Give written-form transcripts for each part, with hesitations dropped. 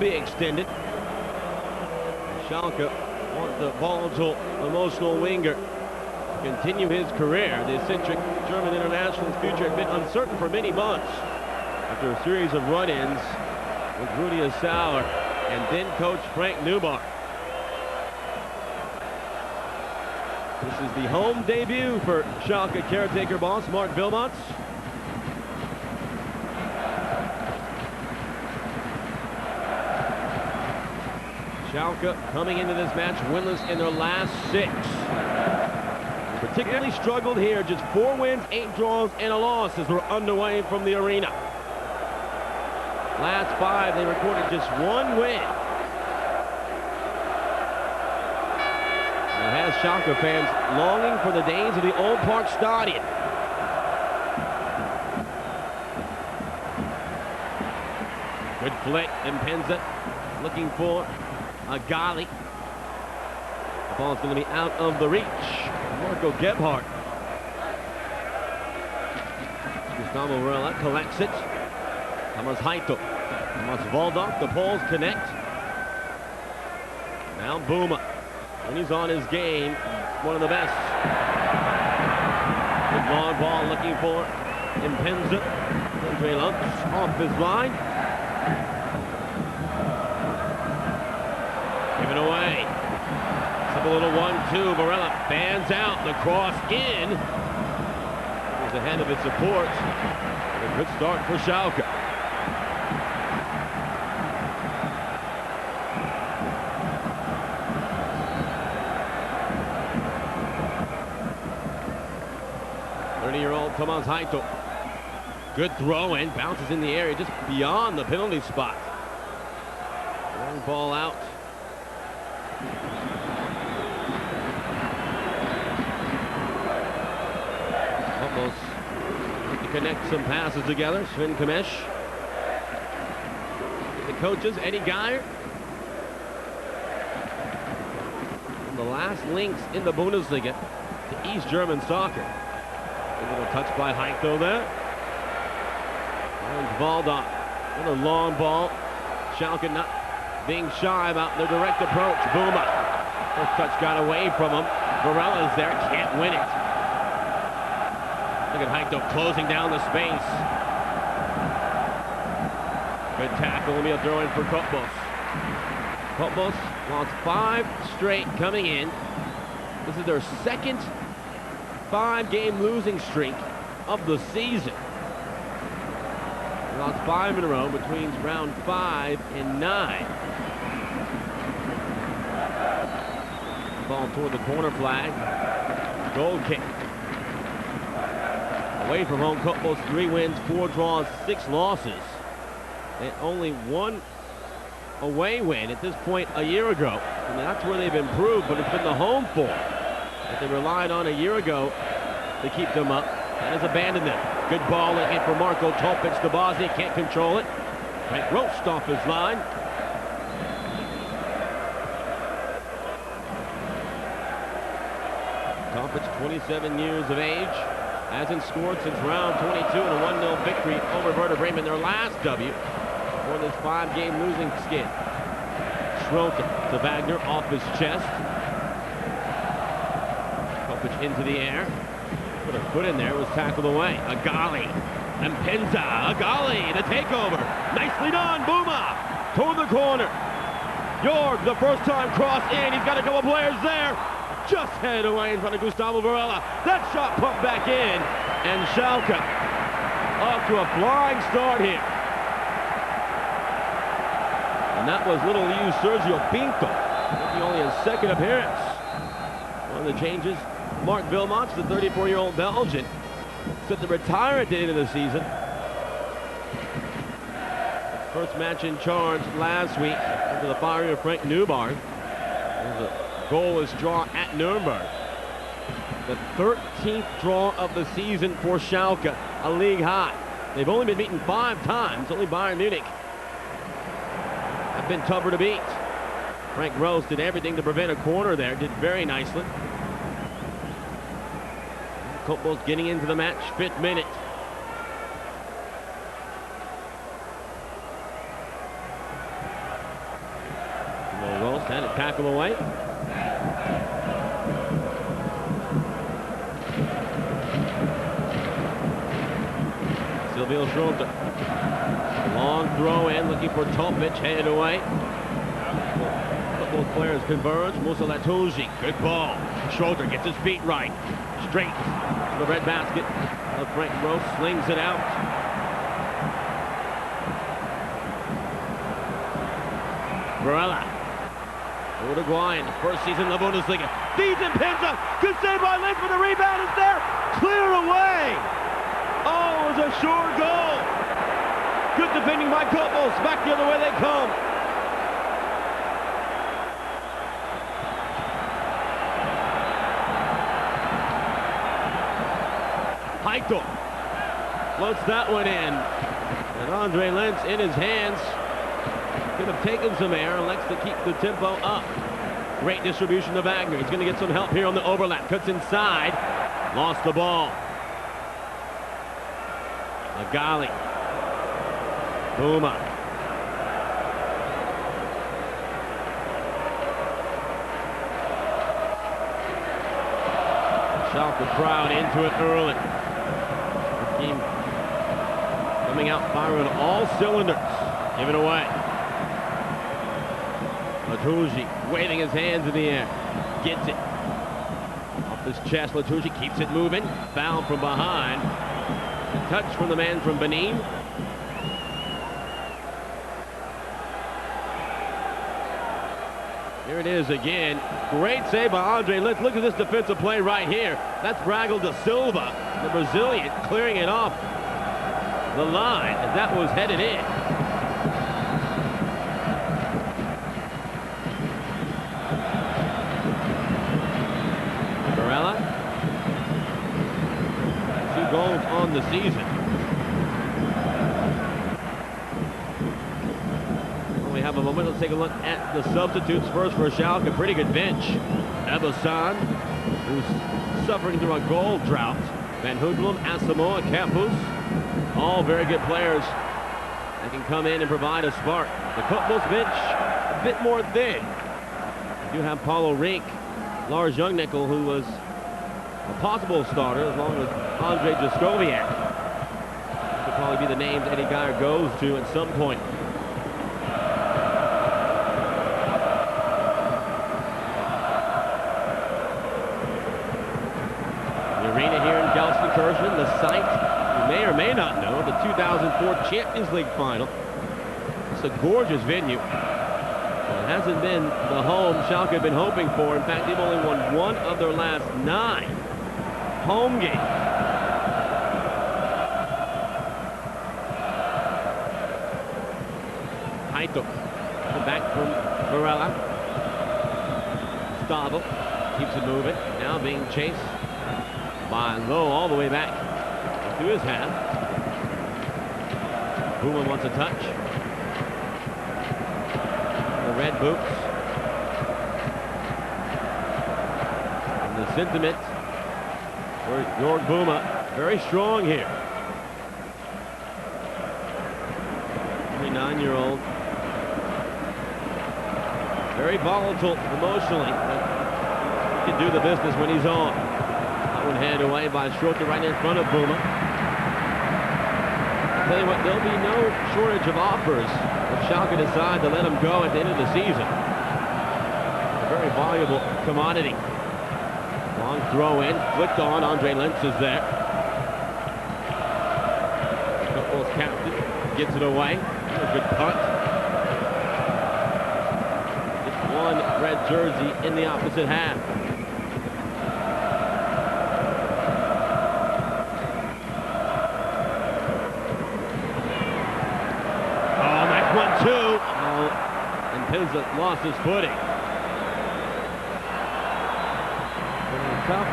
be extended. Schalke want the volatile, emotional winger to continue his career. The eccentric German international's future had been uncertain for many months after a series of run-ins with Rudi Sauer and then coach Frank Neubar. This is the home debut for Schalke caretaker boss Mark Wilmots. Schalke coming into this match winless in their last 6. Particularly struggled here, just 4 wins, 8 draws, and a loss as we're underway from the arena. Last 5, they recorded just 1 win. It has Schalke fans longing for the days of the old Park Stadion. Good flick, Mpenza looking for Agali. The ball's going to be out of the reach. Marko Gebhardt. Gustavo Varela collects it. Hajto. Waldoch, the poles connect. Now Böhme. When he's on his game, one of the best. Good long ball looking for Mpenza. Off his line. Given away. It's a little 1-2. Varela fans out. The cross in. Is ahead of its support. A good start for Schalke. Tomas Hajto. Good throw in, bounces in the area just beyond the penalty spot. Long ball out. Almost to connect some passes together. Kmetsch. The coaches, Eddie Geyer. The last links in the Bundesliga to East German soccer. A little touch by Hajto there. And Waldoch. What a long ball. Schalke not being shy about their direct approach. Böhme. First touch got away from him. Varela's there. Can't win it. Look at Hajto closing down the space. Good tackle. Let me throw in for Cottbus. Cottbus lost 5 straight coming in. This is their second 5-game losing streak of the season. They lost 5 in a row between round 5 and 9. Ball toward the corner flag. Goal kick. Away from home, Cottbus 3 wins, 4 draws, 6 losses. And only 1 away win at this point a year ago. And that's where they've improved, but it's been the home form that they relied on a year ago to keep them up. That has abandoned them. Good ball in for Marko. Topic the Bosnia, can't control it. Rost off his line. Topic, 27 years of age. Hasn't scored since round 22 in a 1-0 victory over Werder Bremen, their last W for this 5-game losing skid. Schröter to Vágner off his chest. Into the air. Put a foot in there, was tackled away. Agali. Mpenza. Agali, the takeover. Nicely done. Böhme toward the corner. Jorg, the first time cross in. He's got a couple players there. Just headed away in front of Gustavo Varela. That shot pumped back in. And Schalke off to a flying start here. And that was little used Sergio Pinto. Making only his 2nd appearance. One of the changes. Mark Wilmots, the 34-year-old Belgian, set to retire at the end of the season. First match in charge last week after the firing of Frank Neubar. It was a goalless draw at Nuremberg. The 13th draw of the season for Schalke, a league high. They've only been beaten 5 times. Only Bayern Munich have been tougher to beat. Frank Rost did everything to prevent a corner there. Did very nicely. Cottbus getting into the match, 5th minute. Had it tackled away. Silvio Schröter. Long throw in, looking for Topic, headed away. Both players converge. Latoundji, good ball. Schröter gets his feet right. Straight to the red basket. Rost slings it out. Varela. Uruguayan, first season in the Bundesliga. Feeds Mpenza. Good save by Lenz, but the rebound is there. Clear away. Oh, it was a short goal. Good defending by Cottbus. Back the other way they come. Hajto floats that one in. And Lenz in his hands. Could have taken some air, elects to keep the tempo up. Great distribution to Vágner. He's going to get some help here on the overlap. Cuts inside. Lost the ball. Agali. Böhme. Schalke crowd into it early. The team coming out firing on all cylinders. Given away. Latoundji waving his hands in the air. Gets it. Off his chest, Latoundji keeps it moving. Foul from behind. A touch from the man from Benin. Here it is again. Great save by Lenz. Look at this defensive play right here. That's Vragel to Silva, the Brazilian, clearing it off the line as that was headed in. Varela. 2 goals on the season. We have a moment. Let's take a look at the substitutes. First for Schalke, a pretty good bench. Ebesan, who's suffering through a goal drought. Van Hoodlem, Asamoah, Campus, all very good players that can come in and provide a spark. The Cottbus bench, a bit more thin. You do have Paulo Rink, Lars Youngnickel, who was a possible starter, as long as Andre Jaskowiak could probably be the names Eddie Geyer goes to at some point. The site, you may or may not know, the 2004 Champions League final. It's a gorgeous venue. It hasn't been the home Schalke have been hoping for. In fact, they've only won 1 of their last 9 home games. Hajto, back from Varela. Gustavo keeps it moving. Now being chased by Low all the way back to his half. Böhme wants a touch. The red boots. And the sentiment for Jörg Böhme, very strong here. 29-year-old. Very volatile emotionally, but he can do the business when he's on. One headed away by Schröter right in front of Böhme. I'll tell you what, there'll be no shortage of offers if Schalke decide to let him go at the end of the season. A very valuable commodity. Long throw in, flicked on. Lenz is there. Cottbus captain gets it away. A good punt. Just one red jersey in the opposite half. Mpenza lost his footing. Tough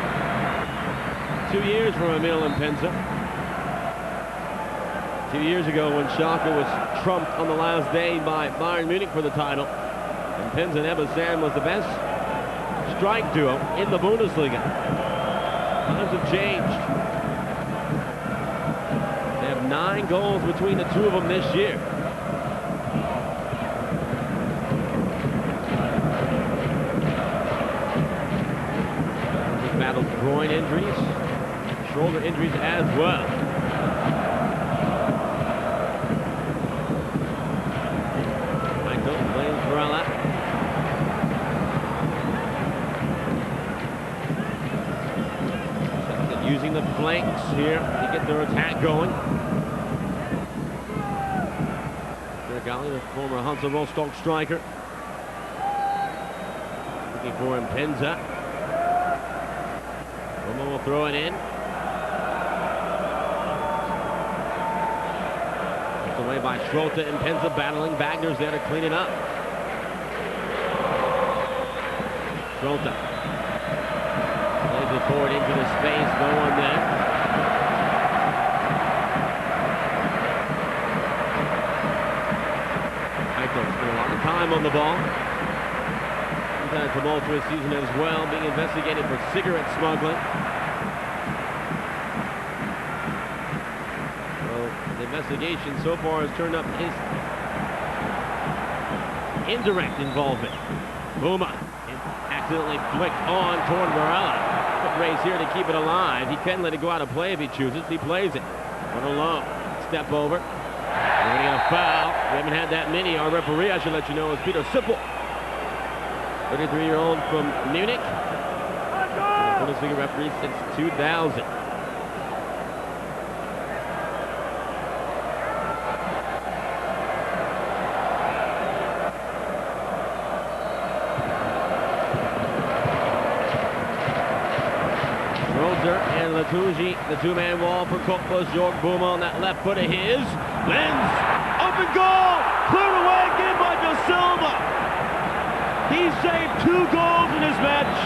2 years for Mpenza. 2 years ago when Schalke was trumped on the last day by Bayern Munich for the title, Mpenza and Ebesan was the best strike duo in the Bundesliga. Times have changed. They have 9 goals between the two of them this year. injuries, shoulder injuries as well. Hajto blames Varela. Schalke using the flanks here to get their attack going. Agali, the former Hansa Rostock striker. Looking for Mpenza. Böhme will throw it in. It's away by Schröter. Mpenza battling. Vágner's there to clean it up. Schröter plays it forward into the space. No one there. Hajto spent a lot of time on the ball. He's had a tumultuous season as well, being investigated for cigarette smuggling. Well, the investigation so far has turned up his indirect involvement. Böhme accidentally flicked on toward Varela. Foot race here to keep it alive. He can let it go out of play if he chooses. He plays it. On a low. Step over. We're going to get a foul. We haven't had that many. Our referee, I should let you know, is Peter Sippel. 33-year-old from Munich. Bundesliga referee since 2000. Schröter and Latoundji, the two-man wall for Cottbus. Jörg Böhme on that left foot of his. Lenz, open goal! Cleared away again by Silva. He saved 2 goals in this match.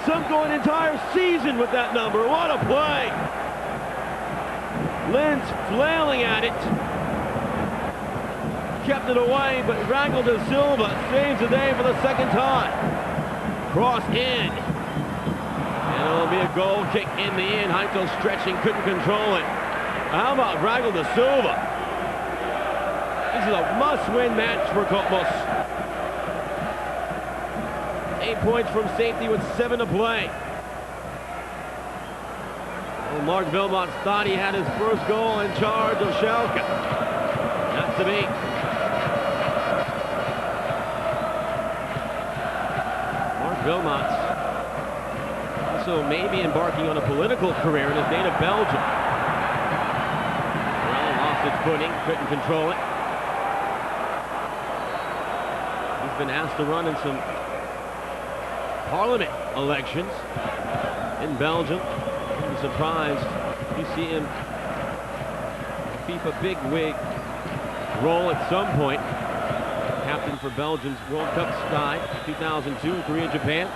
Some go an entire season with that number. What a play! Lenz flailing at it. Kept it away, but Vragel to Silva saves the day for the second time. Cross in. And it'll be a goal kick in the end. Hajto stretching, couldn't control it. How about Vragel to Silva? This is a must-win match for Cottbus. 8 points from safety with 7 to play. Well, Mark Vilmot thought he had his first goal in charge of Schalke. Not to be. Mark Vilmot also maybe embarking on a political career in his native Belgium. Well, lost its footing, couldn't control it. He's been asked to run in some parliament elections in Belgium. I'm surprised you see him keep a big wig role at some point. Captain for Belgium's World Cup side, 2002, Korea, Japan.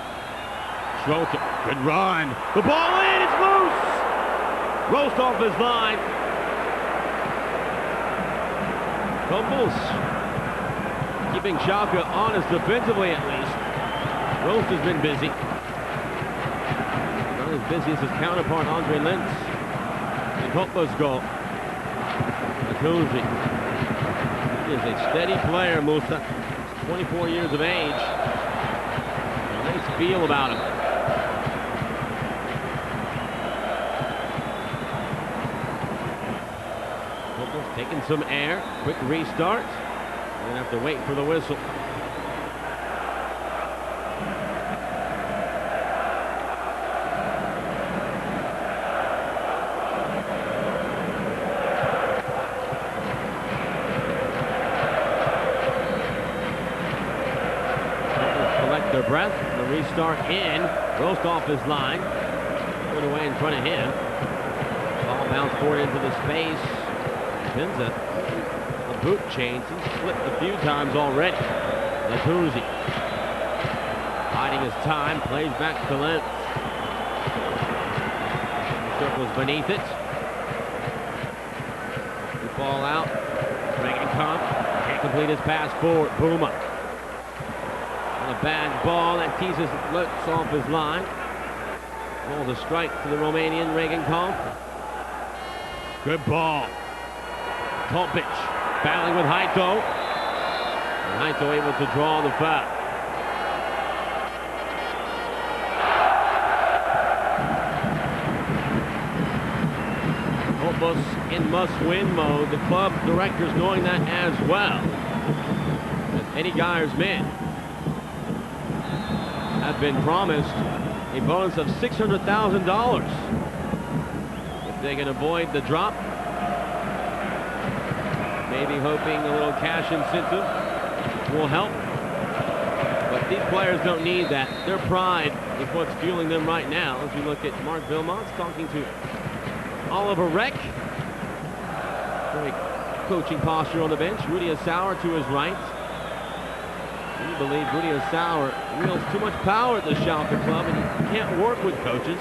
Schalke, good run. The ball in, it's loose. Rost off his line. Cottbus keeping Schalke honest defensively at least. Rost has been busy. Not as busy as his counterpart, Lenz. The Cottbus goal. Latoundji. He is a steady player, Musa. 24 years of age. A nice feel about him. Cottbus taking some air. Quick restart. We're going to have to wait for the whistle. Their breath, the restart in. Rost off his line. Put away in front of him. Ball bounced forward into the space. Mpenza, a boot change. He's slipped a few times already. Latoundji hiding his time. Plays back to Lenz. Circles beneath it. The ball out. Reghecampf can't complete his pass forward. Böhme. A bad ball that teases Lenz off his line. Ball's a strike to the Romanian Reghecampf. Good ball. Kmetsch battling with Hajto. And Hajto able to draw the foul. Cottbus in must-win mode. The club directors knowing that as well. As Eddie Geyer's men have been promised a bonus of $600,000 if they can avoid the drop. Maybe hoping a little cash incentive will help. But these players don't need that. Their pride is what's fueling them right now. As we look at Mark Vilmont's talking to Oliver Reck. Great coaching posture on the bench. Rudy Assauer to his right. We believe Rudy Assauer wields too much power at the Schalke club and he can't work with coaches.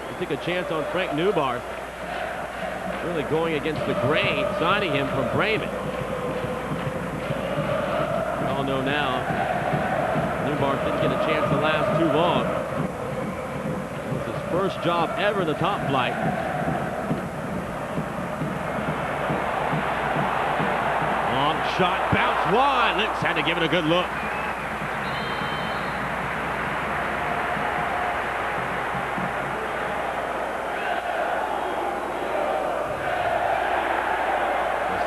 He took a chance on Frank Neubarth, really going against the grain, signing him from Bremen. We all know now Neubarth didn't get a chance to last too long. It was his first job ever in the top flight. Long shot, bounce wide. Lenz had to give it a good look.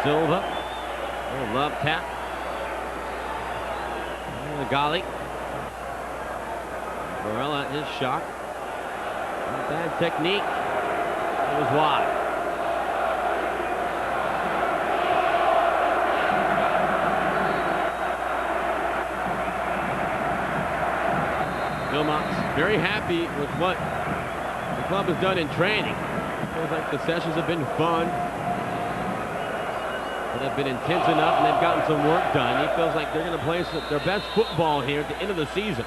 Silva, oh, love tap. Agali. Varela, his shot. Not bad technique. It was wide. Vilmont's very happy with what the club has done in training. Feels like the sessions have been fun. Have been intense enough and they've gotten some work done. He feels like they're going to play their best football here at the end of the season.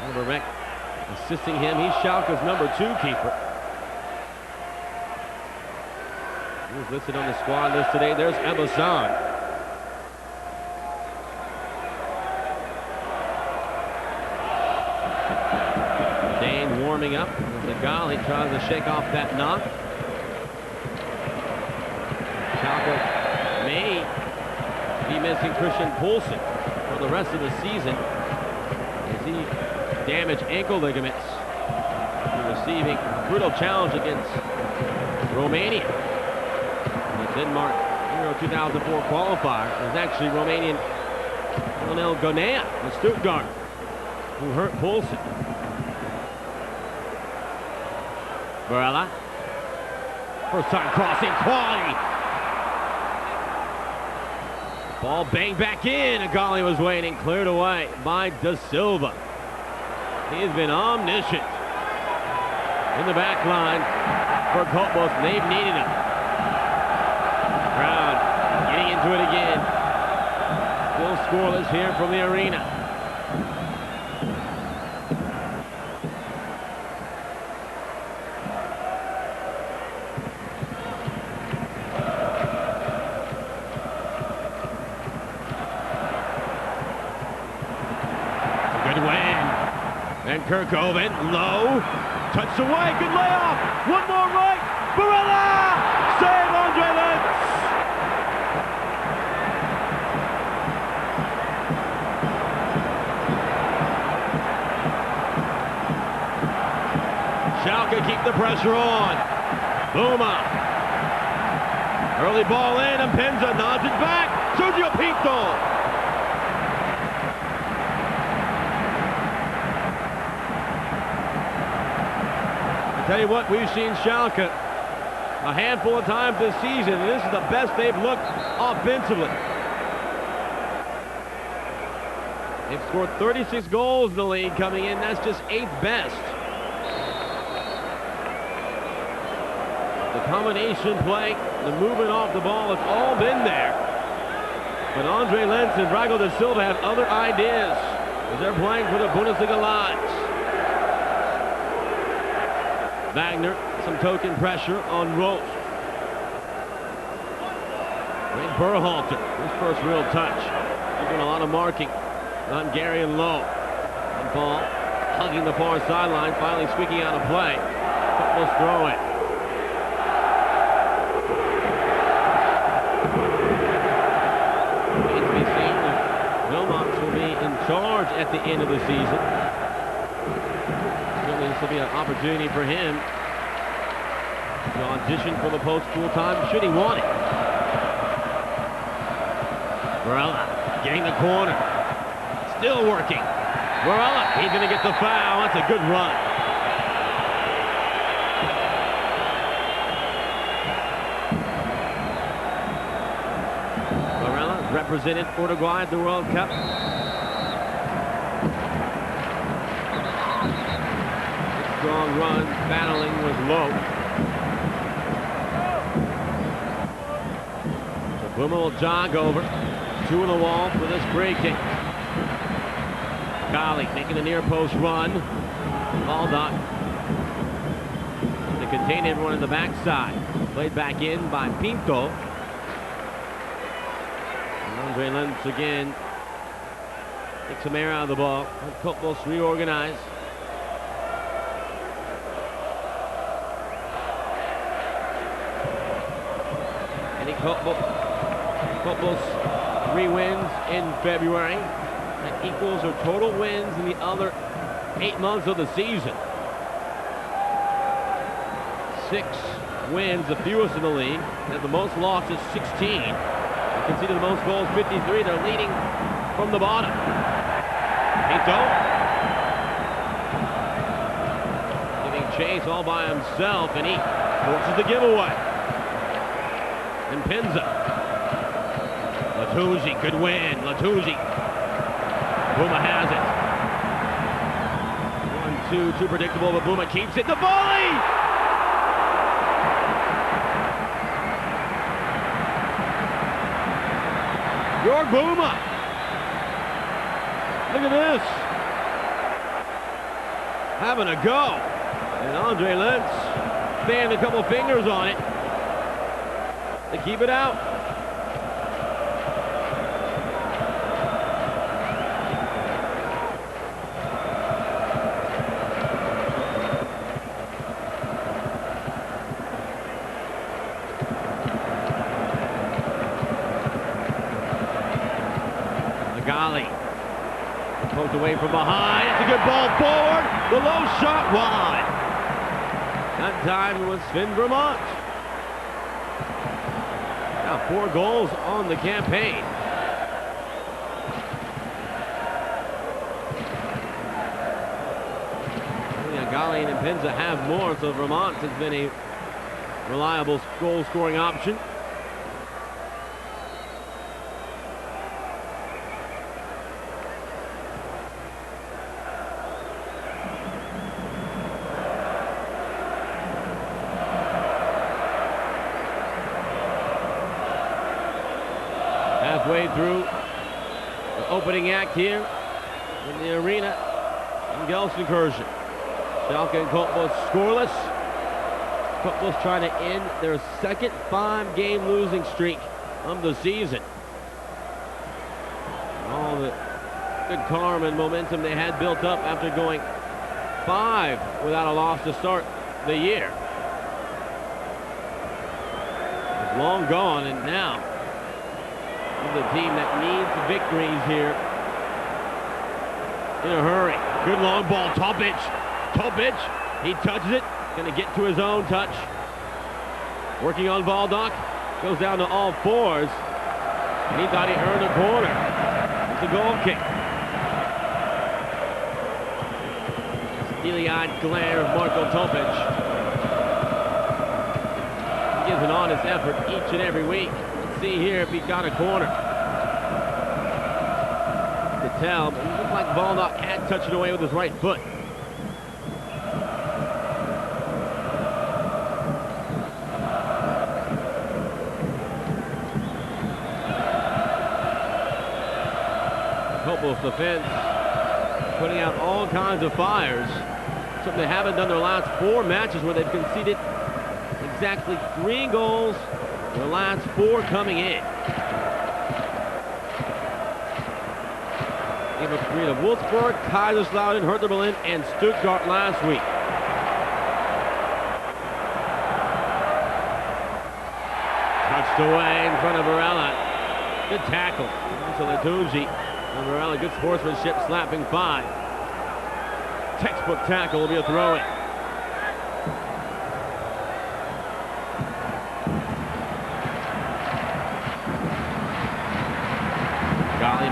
Oliver Reck assisting him. He's Schalke's #2 keeper. He was listed on the squad list today. There's Ebasan. Dane warming up. There's Agali tries to shake off that knock. Schalke may be missing Christian Poulsen for the rest of the season as he damaged ankle ligaments after receiving a brutal challenge against Romania. The Denmark Euro 2004 qualifier was actually Romanian Lionel Gonea of Stuttgart who hurt Poulsen. Varela, first time crossing, quality. Ball banged back in. Agali was waiting. Cleared away by Da Silva. He has been omniscient in the back line for Cottbus. They've needed him. Crowd getting into it again. Still scoreless here from the arena. Kerckhoven, low, touched away, good layoff, one more right, Varela, save Andre Lenz. Schalke keep the pressure on. Böhme, early ball in, Mpenza nods it back, Sergio Pinto. Tell you what, we've seen Schalke a handful of times this season, and this is the best they've looked offensively. They've scored 36 goals in the league coming in. That's just 8th best. The combination play, the movement off the ball, it's all been there. But Andre Lenz and Vragel da Silva have other ideas as they're playing for the Bundesliga lives. Vágner, some token pressure on Rost. Berhalther, his first real touch. He's doing a lot of marking. Hungarian low. And ball hugging the far sideline, finally squeaking out a play. Cottbus throw it. Remains to be seen if Vilmont will be in charge at the end of the season. Certainly this will be an opportunity for him To audition for the post full-time, should he want it. Varela getting the corner. Still working. Varela, he's going to get the foul. That's a good run. Varela represented Uruguay at the World Cup. Strong run, battling with Low. So Böhme will jog over. 2 on the wall for this free kick. Agali making the near post run. Waldoch to contain everyone in the backside. Played back in by Pinto. And Lenz again takes some air out of the ball. Cottbus reorganize. Cottbus 3 wins in February. That equals their total wins in the other 8 months of the season. 6 wins, the fewest in the league. They have the most losses, 16. They conceded the most goals, 53. They're leading from the bottom. Pinto giving chase all by himself, and he forces the giveaway. Mpenza. Latoundji, good win. Latoundji. Böhme has it. 1-2, too predictable, but Böhme keeps it. The volley! Your Böhme. Look at this. Having a go. And Lenz banned a couple fingers on it to keep it out. Agali poked away from behind. It's a good ball forward. The low shot wide. That time it was Vermant. Now 4 goals on the campaign. Agali and Mpenza have more, so Vermant has been a reliable goal-scoring option. Halfway through the opening act here in the arena in Gelsenkirchen. Schalke and Cottbus scoreless. Cottbus trying to end their second 5-game losing streak of the season. All the good calm and momentum they had built up after going 5 without a loss to start the year. It's long gone, and now the team that needs victories here in a hurry. Good long ball, Topic, he touches it, gonna get to his own touch. Working on Waldoch, goes down to all 4s, and he thought he earned a corner. It's a goal kick. Steely-eyed glare of Marko Topic. He gives an honest effort each and every week. Let's see here if he got a corner. To tell, but it looked like Waldoch had touched it away with his right foot. Cottbus defense putting out all kinds of fires. Something they haven't done their last 4 matches, where they've conceded exactly 3 goals, their last 4 coming in. Gave up 3 to Wolfsburg, Kaiserslautern, Hertha Berlin, and Stuttgart last week. Touched away in front of Varela. Good tackle. So Latoundji. And Varela, good sportsmanship, slapping 5. Textbook tackle will be a throw-in.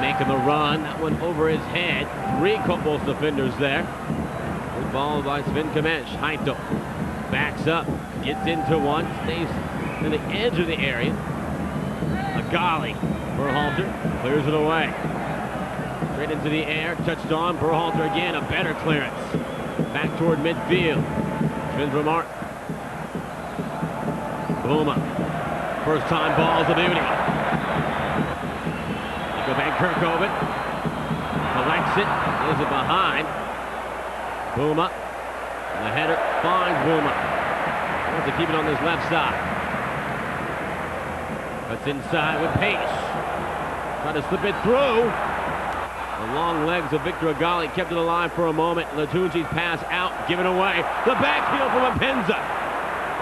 making the run. That one over his head. 3 Cottbus defenders there. Good ball by Kmetsch. Hajto backs up, gets into one, stays to the edge of the area. Agali, Berhalther clears it away. Straight into the air, touched on. Berhalther again, a better clearance. Back toward midfield. Vermant. Böhme. First time ball's a beauty. Go back Kerckhoven. Collects it. Is it behind? Böhme. And the header finds Böhme. Wants to keep it on this left side. Cuts inside with pace. Trying to slip it through. The long legs of Agali kept it alive for a moment. Latoundji's pass out, given away. The backheel from Mpenza.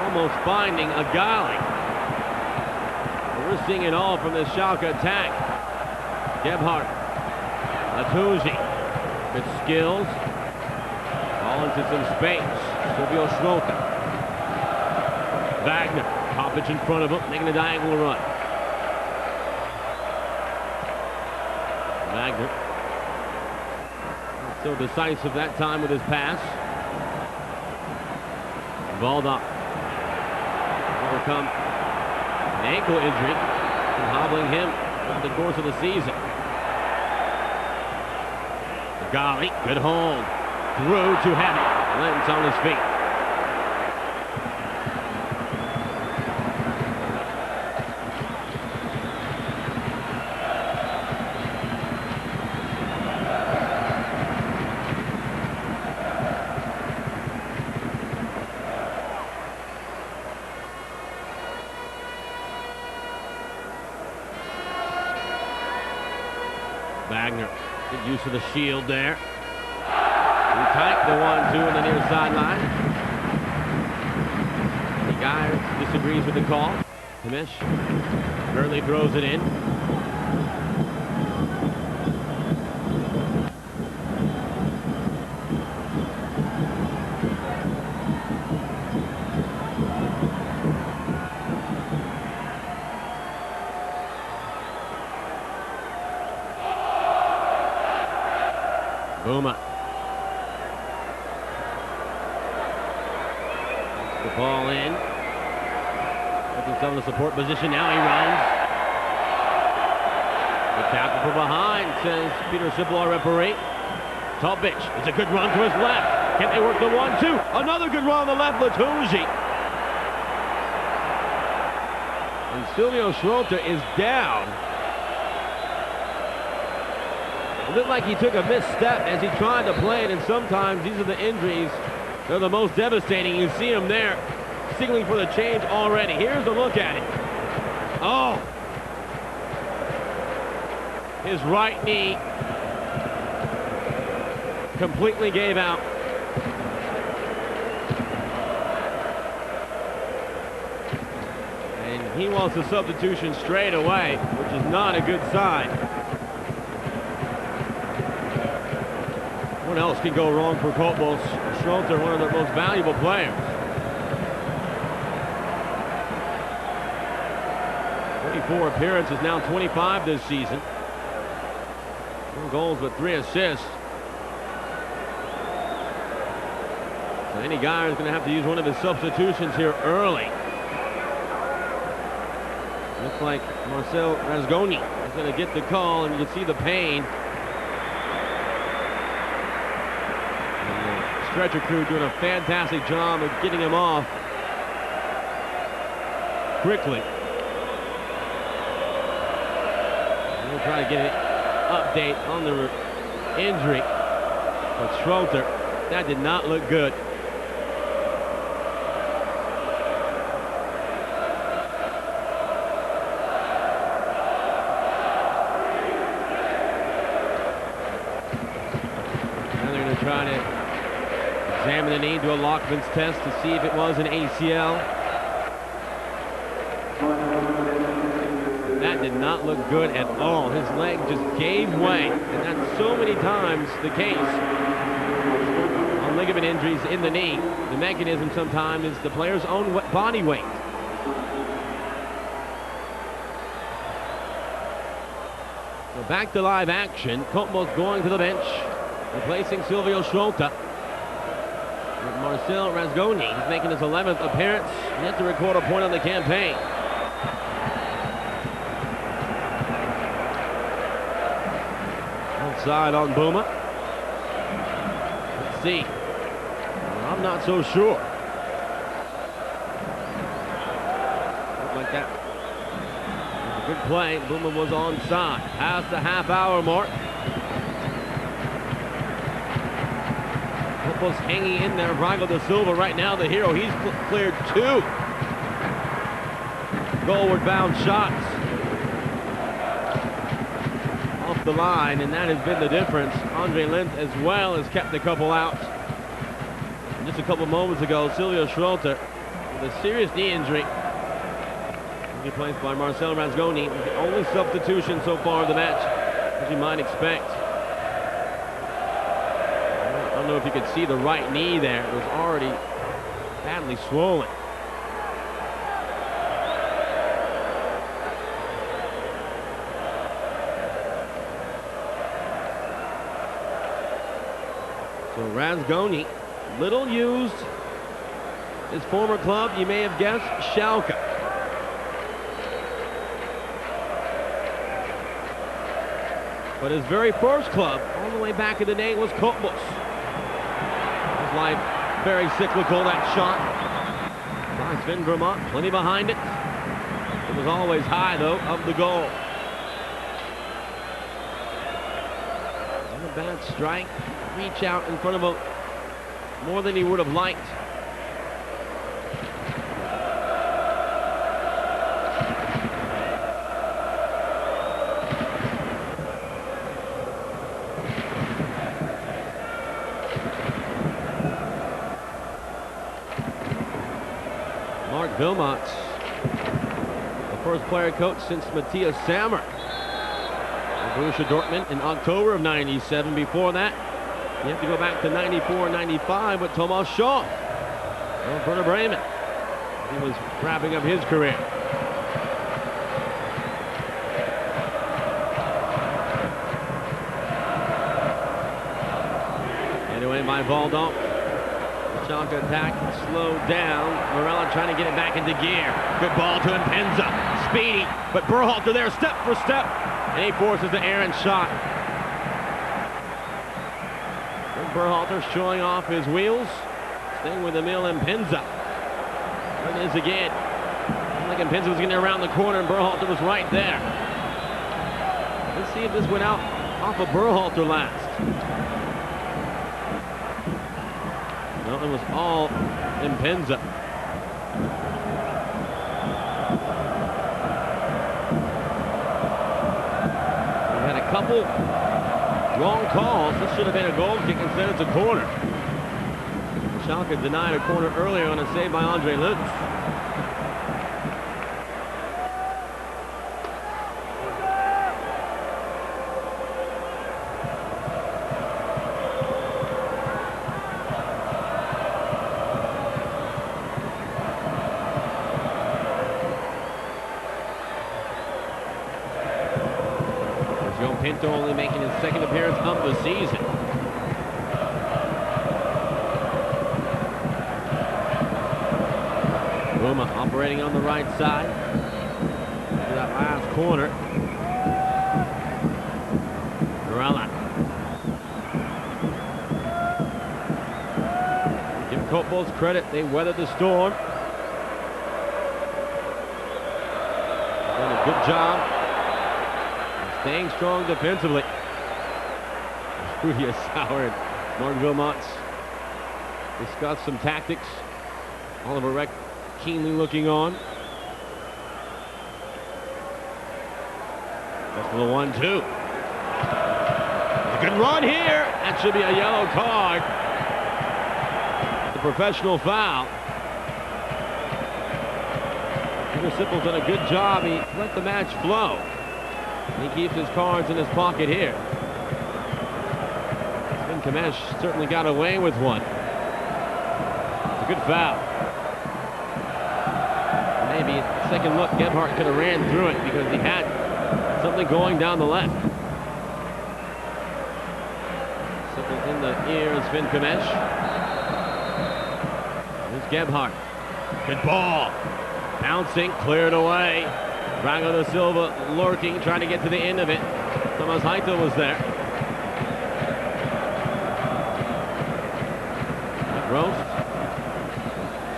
Almost finding Agali. We're seeing it all from the Schalke attack. Gebhardt. Latoundji. Good skills. Ball into some space. Silvio Schröter. Vágner. Kmetsch in front of him, making a diagonal run. Vágner. So decisive that time with his pass. Waldoch. Overcome an ankle injury and hobbling him over the course of the season. Agali, good hold. Through too heavy. Lenz on his feet. Vágner, good use of the shield there. Too tight, the 1-2 on the near sideline. The guy disagrees with the call. Kmetsch barely throws it in. Böhme. The ball in. Puts himself in a support position. Now he runs. The tackle from behind, says Peter Sippel, our referee. Kmetsch. It's a good run to his left. Can they work the 1-2? Another good run on the left, Latoundji. And Silvio Schröter is down. It looked like he took a misstep as he tried to play it, and sometimes these are the injuries. They're the most devastating. You see him there signaling for the change already. Here's a look at it. Oh! His right knee completely gave out. And he wants a substitution straight away, which is not a good sign. What else can go wrong for Cottbus? Schröter, one of their most valuable players. 24 appearances, now 25 this season. 4 goals but 3 assists. So any guy is going to have to use one of his substitutions here early. Looks like Marcel Razgoni is going to get the call, and you can see the pain. Stretcher crew doing a fantastic job of getting him off quickly. We'll try to get an update on the injury. But Schröter, that did not look good. Now they're going to try to examine the knee, do a Lockman's test to see if it was an ACL. That did not look good at all. His leg just gave way, and that's so many times the case on ligament injuries in the knee. The mechanism sometimes is the player's own body weight. So back to live action. Cottbus going to the bench, replacing Silvio Schröter. With Marcel Razgoni, he's making his 11th appearance, yet to record a point on the campaign. Outside on Böhme. Let's see. I'm not so sure. Looked like that. It was a good play. Böhme was onside. Past the half-hour mark. Cottbus hanging in there. Vragel to Silva right now, the hero. He's cleared 2 goalward bound shots off the line, and that has been the difference. Lenz as well has kept a couple out. And just a couple moments ago, Silvio Schröter with a serious knee injury, replaced by Marcel Razgoni. The only substitution so far of the match, as you might expect. I don't know if you could see the right knee there. It was already badly swollen. So Razgoni, little used. His former club, you may have guessed, Schalke. But his very first club, all the way back in the day, was Cottbus. His life very cyclical, that shot. By Sven Vermant, plenty behind it. It was always high, though, of the goal. Not a bad strike. Reach out in front of him more than he would have liked. Vermant, the first player coach since Matthias Sammer. Borussia Dortmund in October of '97. Before that, you have to go back to '94-95 with Thomas Shaw. Werder Bremen. He was wrapping up his career. Anyway, by Waldoch. Schalke attack slowed down. Varela trying to get it back into gear. Good ball to Mpenza. Speedy, but Berhalther there step for step. And he forces the errant shot. Berhalther showing off his wheels. Staying with Emil Mpenza. There it is again. Like Mpenza was getting around the corner and Berhalther was right there. Let's see if this went out off of Berhalther last. No, it was all Mpenza. We had a couple wrong calls. This should have been a goal kick. Instead it's a corner. Schalke denied a corner earlier on a save by Lenz. Pinto only making his second appearance of the season. Böhme operating on the right side. To that last corner. Varela. Give Cottbus credit, they weathered the storm. Done a good job. Staying strong defensively. Rudy Sauer and Mark Vermant discussed some tactics. Oliver Reck keenly looking on. That's for the 1-2. A good run here. That should be a yellow card. The professional foul. Peter Sippel's done a good job. He let the match flow. He keeps his cards in his pocket here. Kmetsch certainly got away with one. It's a good foul. Maybe second look, Gebhardt could have ran through it because he had something going down the left. Still in the ear of Kmetsch. Here's Gebhardt. Good ball. Bouncing, cleared away. Vragel to Silva lurking, trying to get to the end of it. Thomas Hajto was there. Rost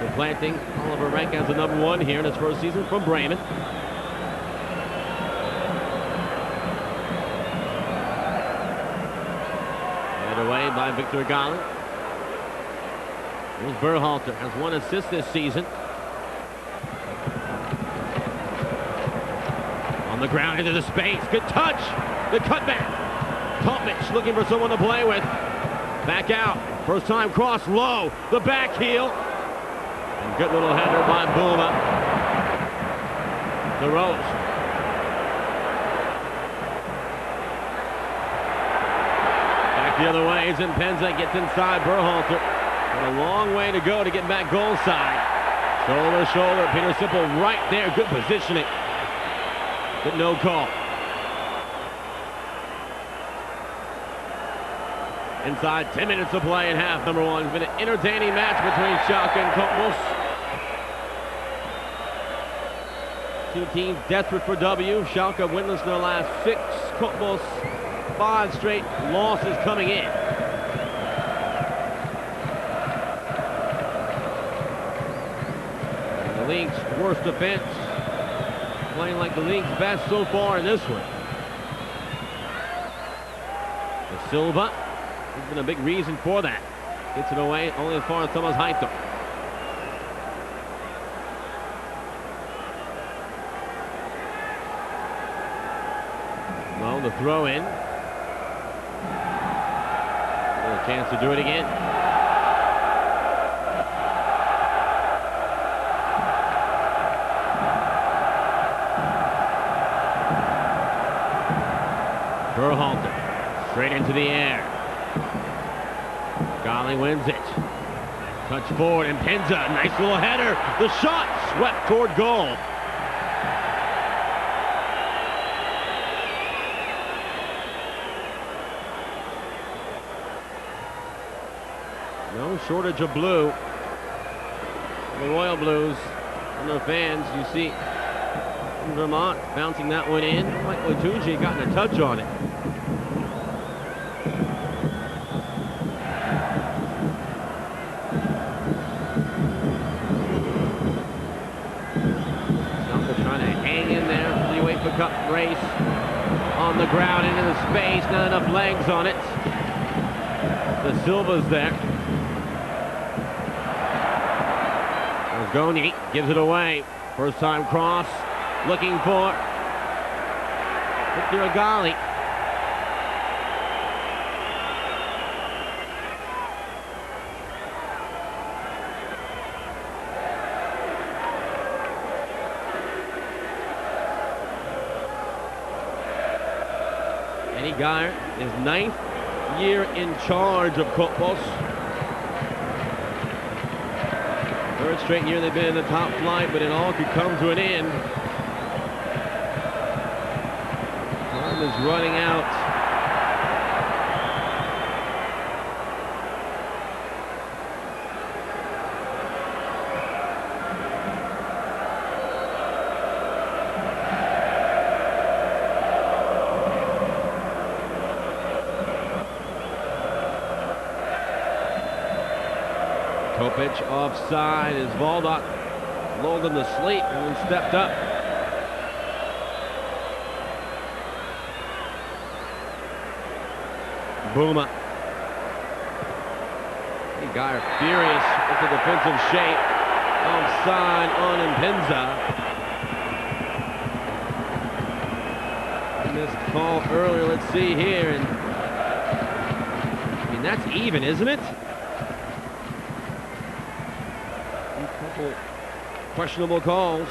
supplanting Oliver Rank as the #1 here in his first season from Bremen. Headed away by Victor Agali. Here's Berhalther, has 1 assist this season. On the ground into the space, good touch. The cutback. Kmetsch looking for someone to play with. Back out. First time cross low. The back heel. And good little header by Böhme. The Rost. Back the other way. Mpenza gets inside Berhalther. And a long way to go to get back goal side. Shoulder to shoulder. Peter Simple right there. Good positioning. But no call. Inside 10 minutes of play in half number 1. It's been an entertaining match between Schalke and Cottbus. Two teams desperate for W. Schalke winless in their last 6. Cottbus 5 straight losses coming in. The league's worst defense. Playing like the league's best so far in this one. The Silva. There's been a big reason for that. Gets it away only as far as Thomas Hajto. Well, the throw in. A chance to do it again. Berhalther straight into the air. Agali wins it. Touch forward, and Mpenza, nice little header. The shot swept toward goal. No shortage of blue. The Royal Blues and their fans, you see Vermant bouncing that one in. Like Latoundji gotten a touch on it. Cup race on the ground into the space, not enough legs on it. The Silva's there. Agali gives it away. First time cross, looking for Victor Agali. Varela, his 9th year in charge of Cottbus. 3rd straight year they've been in the top flight, but it all could come to an end. Time is running out. Pitch offside as Waldoch lulled him to sleep and then stepped up. Böhme. Guy furious with the defensive shape. Offside on Mpenza. Missed call earlier. Let's see here. And I mean, that's even, isn't it? Questionable calls.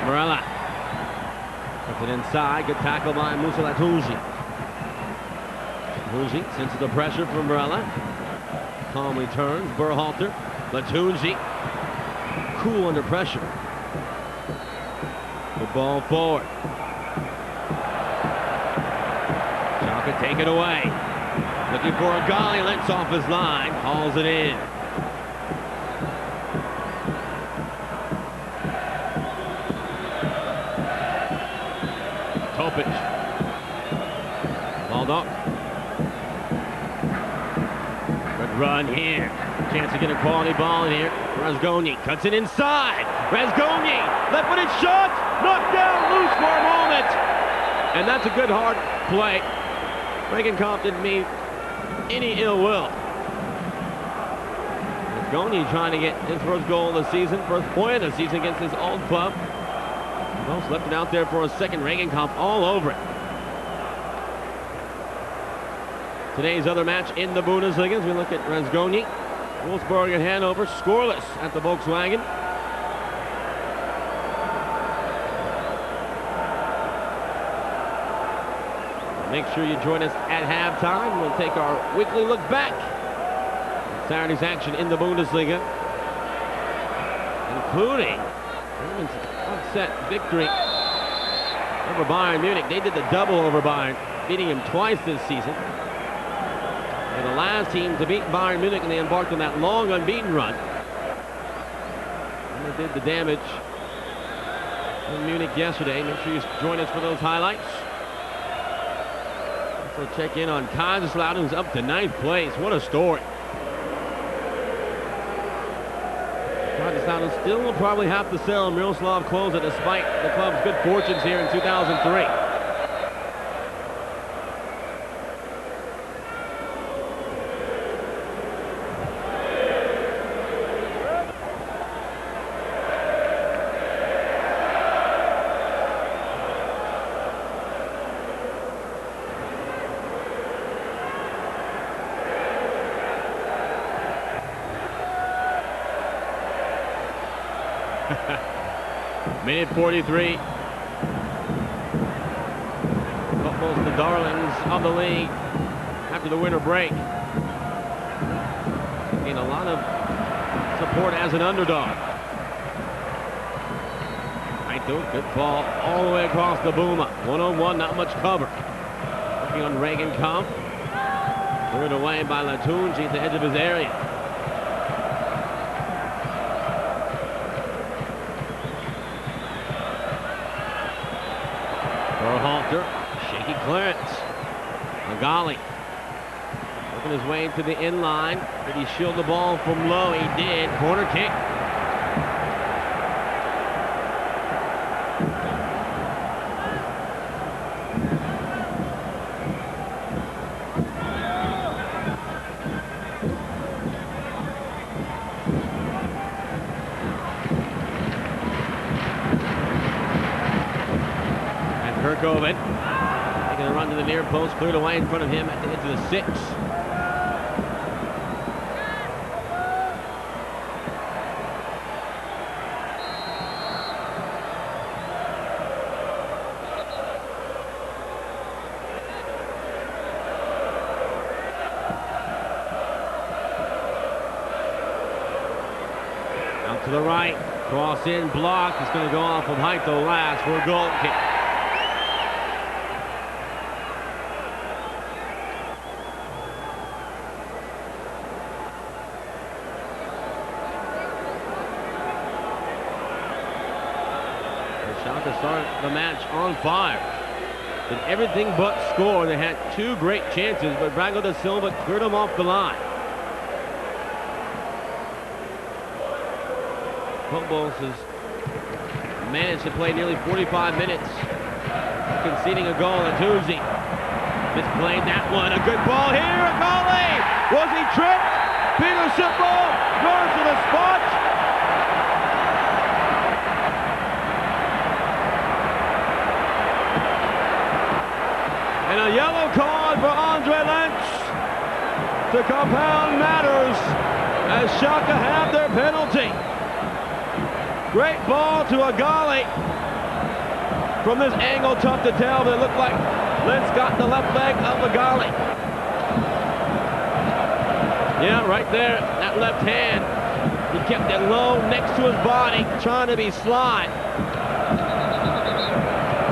Varela puts it inside. Good tackle by Latoundji. Latoundji senses the pressure from Varela. Calmly turns. Berhalther. Latoundji. Cool under pressure. The ball forward. Schalke take it away. Looking for Agali. Lenz off his line. Hauls it in. Waldoch. Good run here. Chance to get a quality ball in here. Razgoni cuts it inside. Razgoni, left-footed shot, knocked down loose for a moment. And that's a good hard play. Reghecampf didn't mean any ill will. Razgoni trying to get his first goal of the season, first point of the season against his old club. Rost left it out there for a second. Reghecampf all over it. Today's other match in the Bundesliga as we look at Razgoni. Wolfsburg and Hanover scoreless at the Volkswagen. Make sure you join us at halftime. We'll take our weekly look back at Saturday's action in the Bundesliga, including Bremen's upset victory over Bayern Munich. They did the double over Bayern, beating him twice this season. They're the last team to beat Bayern Munich, and they embarked on that long unbeaten run. And they did the damage in Munich yesterday. Make sure you join us for those highlights. So check in on Kaiserslautern, who's up to 9th place. What a story. Kaiserslautern still will probably have to sell Miroslav Klose despite the club's good fortunes here in 2003. Minute 43. Almost the darlings of the league after the winter break. Gained a lot of support as an underdog. Hajto, good ball all the way across the Böhme. One-on-one, not much cover. Working on Reghecampf. Cleared away by Latoundji at the edge of his area. Berhalther, shaky clearance. Agali working his way into the inline. Did he shield the ball from low? He did. Corner kick. Kerckhoven taking a run to the near post, cleared away in front of him at the edge of the 6. Out to the right, cross in, blocked. It's going to go off of Hajto last for a goal kick. Schalke started the match on fire. Did everything but score. They had 2 great chances, but Vragel da Silva cleared them off the line. Cottbus has managed to play nearly 45 minutes, conceding a goal. Latoundji misplayed that one. A good ball here. Agali! Was he tripped? Pinto runs to the spot. And a yellow card for Lenz to compound matters as Schalke have their penalty. Great ball to Agali. From this angle, tough to tell, but it looked like Lenz got the left leg of Agali. Yeah, right there, that left hand. He kept it low next to his body, trying to be sly.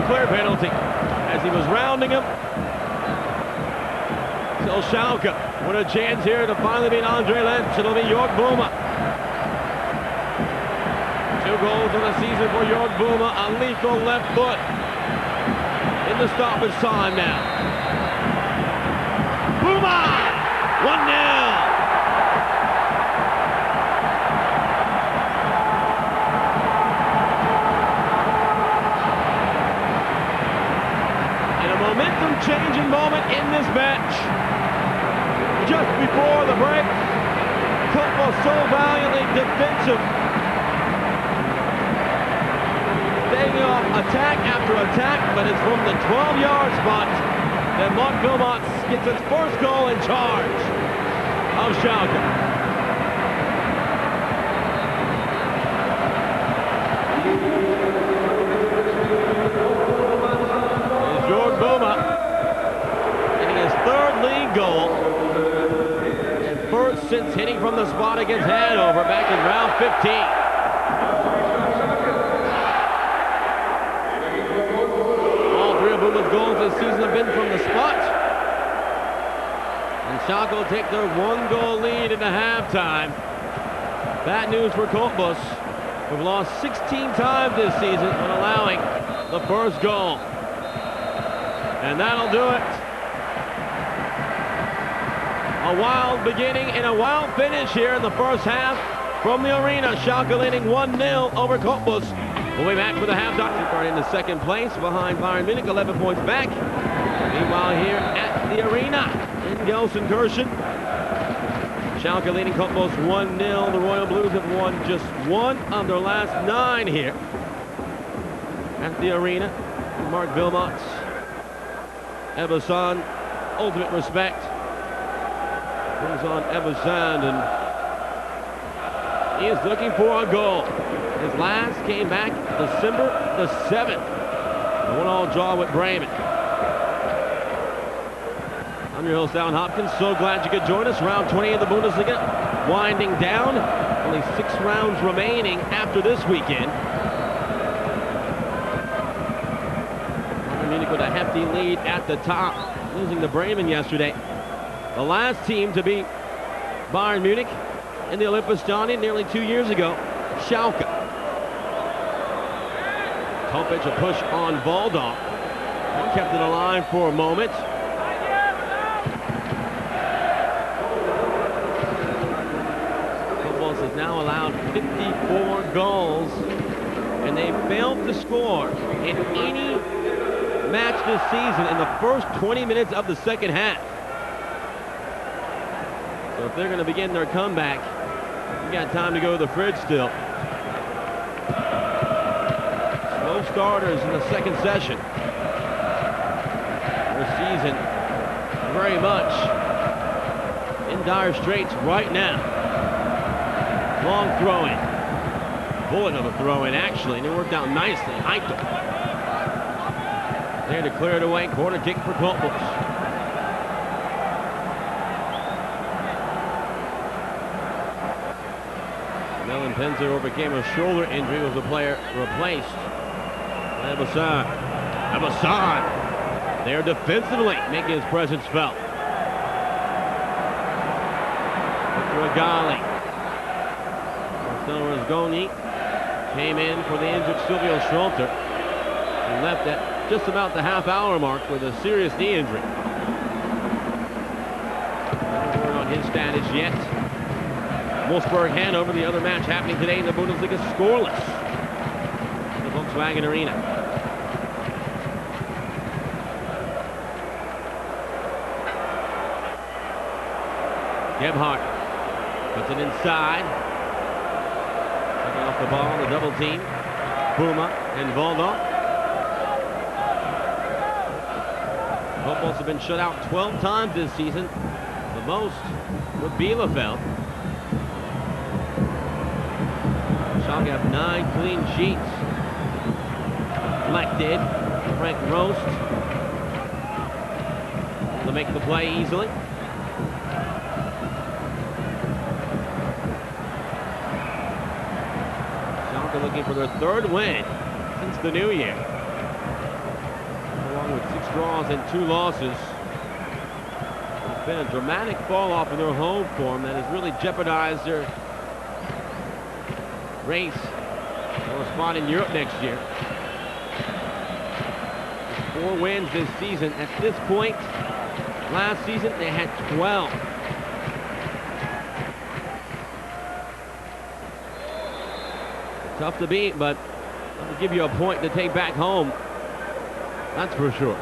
Clear penalty as he was rounding him. So Schalke with a chance here to finally beat Andre Lenz. It'll be Jörg Böhme. 2 goals in the season for Jörg Böhme. A lethal left foot in the stoppage time now. Böhme! 1-0. Momentum-changing moment in this match. Just before the break, Cottbus so valiantly defensive, staying off attack after attack, but it's from the 12-yard spot that Marko gets its first goal in charge of Schalke. Goal, and first since hitting from the spot against Hanover back in round 15. All 3 of Böhme's goals this season have been from the spot. And Schalke will take their 1-goal lead into halftime. Bad news for Cottbus, who've lost 16 times this season when allowing the first goal. And that'll do it. A wild beginning and a wild finish here in the first half from the arena. Schalke leading 1-0 over Cottbus. We'll be back for the halftime. Are in the second place behind Bayern Munich, 11 points back. Meanwhile here at the arena in Gelsenkirchen, Schalke leading Cottbus 1-0. The Royal Blues have won just 1 of their last 9 here at the arena. Mark Wilmots, Eberson, ultimate respect. Brings on Eversand, and he is looking for a goal. His last came back December the 7th. A 1-1 draw with Bremen. I'm your host, Alan Hopkins. So glad you could join us. Round 20 of the Bundesliga winding down. Only 6 rounds remaining after this weekend. Bayern Munich with a hefty lead at the top, losing to Bremen yesterday. The last team to beat Bayern Munich in the Olympiastadion nearly 2 years ago, Schalke. Topic a push on Waldoch. He kept it alive for a moment. Cottbus has now allowed 54 goals, and they failed to score in any match this season in the first 20 minutes of the second half. So if they're going to begin their comeback, we got time to go to the fridge still. Slow starters in the second session. Their season very much in dire straits right now. Long throw-in. Bullet of a throw-in, actually, and it worked out nicely. Hajto there to clear it away. Corner kick for Cottbus. Mpenza overcame a shoulder injury, was the player replaced by Eberson there defensively, making his presence felt. Agali. Marcelo Rozgoni came in for the injured Silvio Schröter, and left at just about the half-hour mark with a serious knee injury. No word on his status yet. Wolfsburg Hanover, the other match happening today in the Bundesliga, scoreless in the Volkswagen Arena. Gebhardt puts it inside. Taking off the ball, the double team. Böhme and Waldoch. Cottbus have been shut out 12 times this season, the most with Bielefeld. Schalke have 9 clean sheets. Deflected. Frank Rost to make the play easily. Schalke looking for their third win since the new year, along with 6 draws and 2 losses. It's been a dramatic fall off in their home form that has really jeopardized their race for a spot in Europe next year. 4 wins this season. At this point, last season they had 12. Tough to beat, but I'll give you a point to take back home. That's for sure.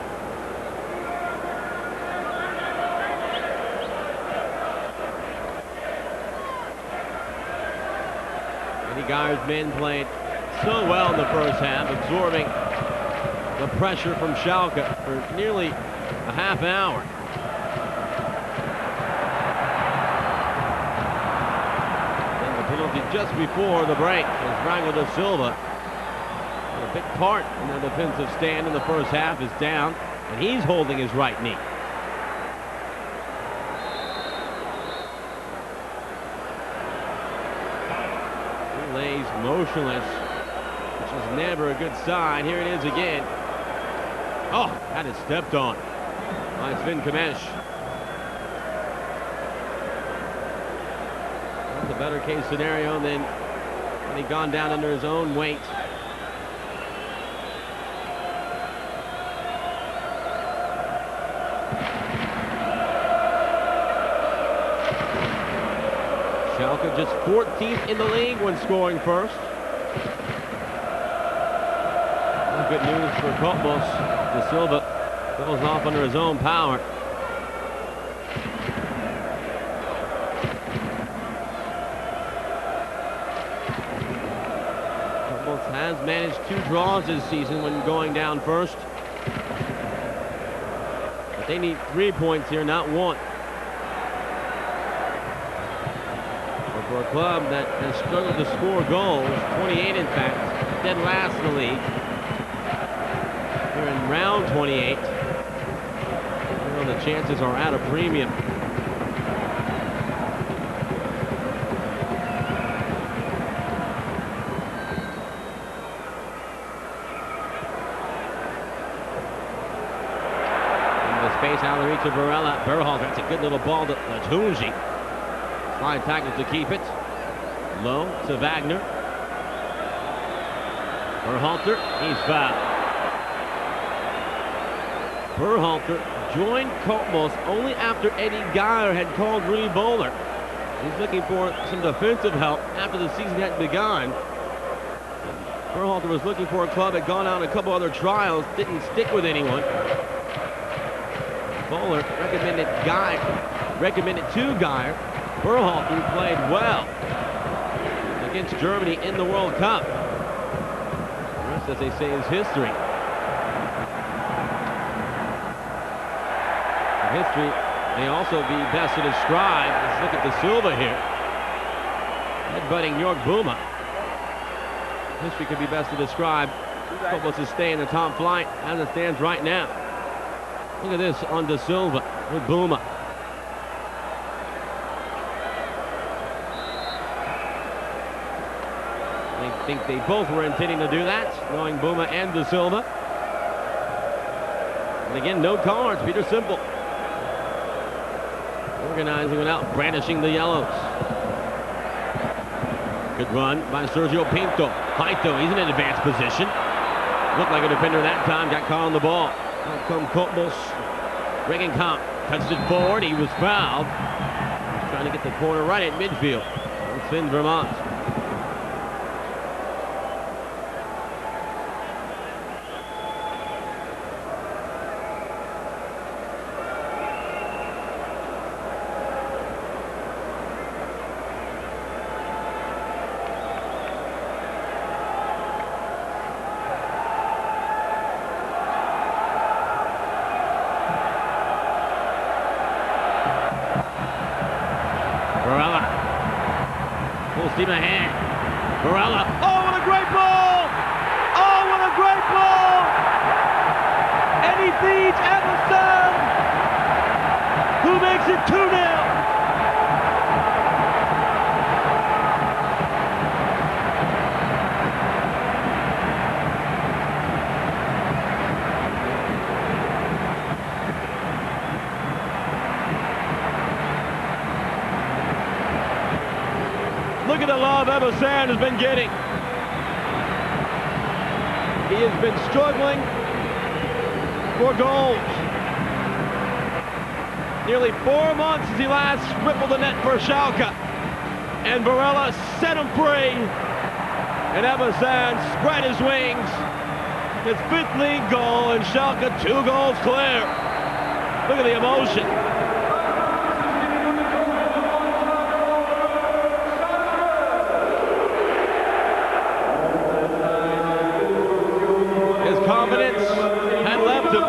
Guy's men played so well in the first half, absorbing the pressure from Schalke for nearly a half hour. And the penalty just before the break as Vragel to Silva. And a big part in the defensive stand in the first half is down, and he's holding his right knee. Motionless, which is never a good sign. Here it is again. Oh, that is stepped on by Kmetsch. That's a better case scenario than when he'd gone down under his own weight. Schalke just 14th in the league when scoring first. Good news for Cottbus. De Silva goes off under his own power. Cottbus has managed 2 draws this season when going down first. But they need 3 points here, not 1. For a club that has struggled to score goals, 28 in fact, dead last in the league. We're in round 28. Well, the chances are at a premium. In the space out of the reach of Varela. Berhalther, that's a good little ball to Latoundji. Slide tackle to keep it. Low to Vágner. Berhalther, he's fouled. Berhalther joined Cottbus only after Eddie Geyer had called Rudy Bowler. He's looking for some defensive help after the season had begun. Berhalther was looking for a club, had gone out on a couple other trials, didn't stick with anyone. Bowler recommended to Geyer. Berhalther, who played well against Germany in the World Cup. The rest, as they say, is history. History may also be best to describe. Let's look at the Silva here. Headbutting Böhme. History could be best to describe. Cottbus to stay in the top flight as it stands right now. Look at this on De Silva with Böhme. I think they both were intending to do that, knowing Böhme and De Silva. And again, no cards, Peter Simple. Organizing without brandishing the yellows. Good run by Sergio Pinto. Hajto, he's in an advanced position. Looked like a defender that time, got caught on the ball. Out come Cottbus. Reghecampf touched it forward, he was fouled. He's trying to get the corner right at midfield. It's in Vermant. Steam ahead. Varela. Oh, what a great ball! Oh, what a great ball! Eddie feeds Emerson, who makes it 2-0. the love Ebosand has been getting. He has been struggling for goals. Nearly 4 months since he last rippled the net for Schalke. And Varela set him free. And Ebosand spread his wings. His 5th league goal, and Schalke 2 goals clear. Look at the emotion. His confidence had left him.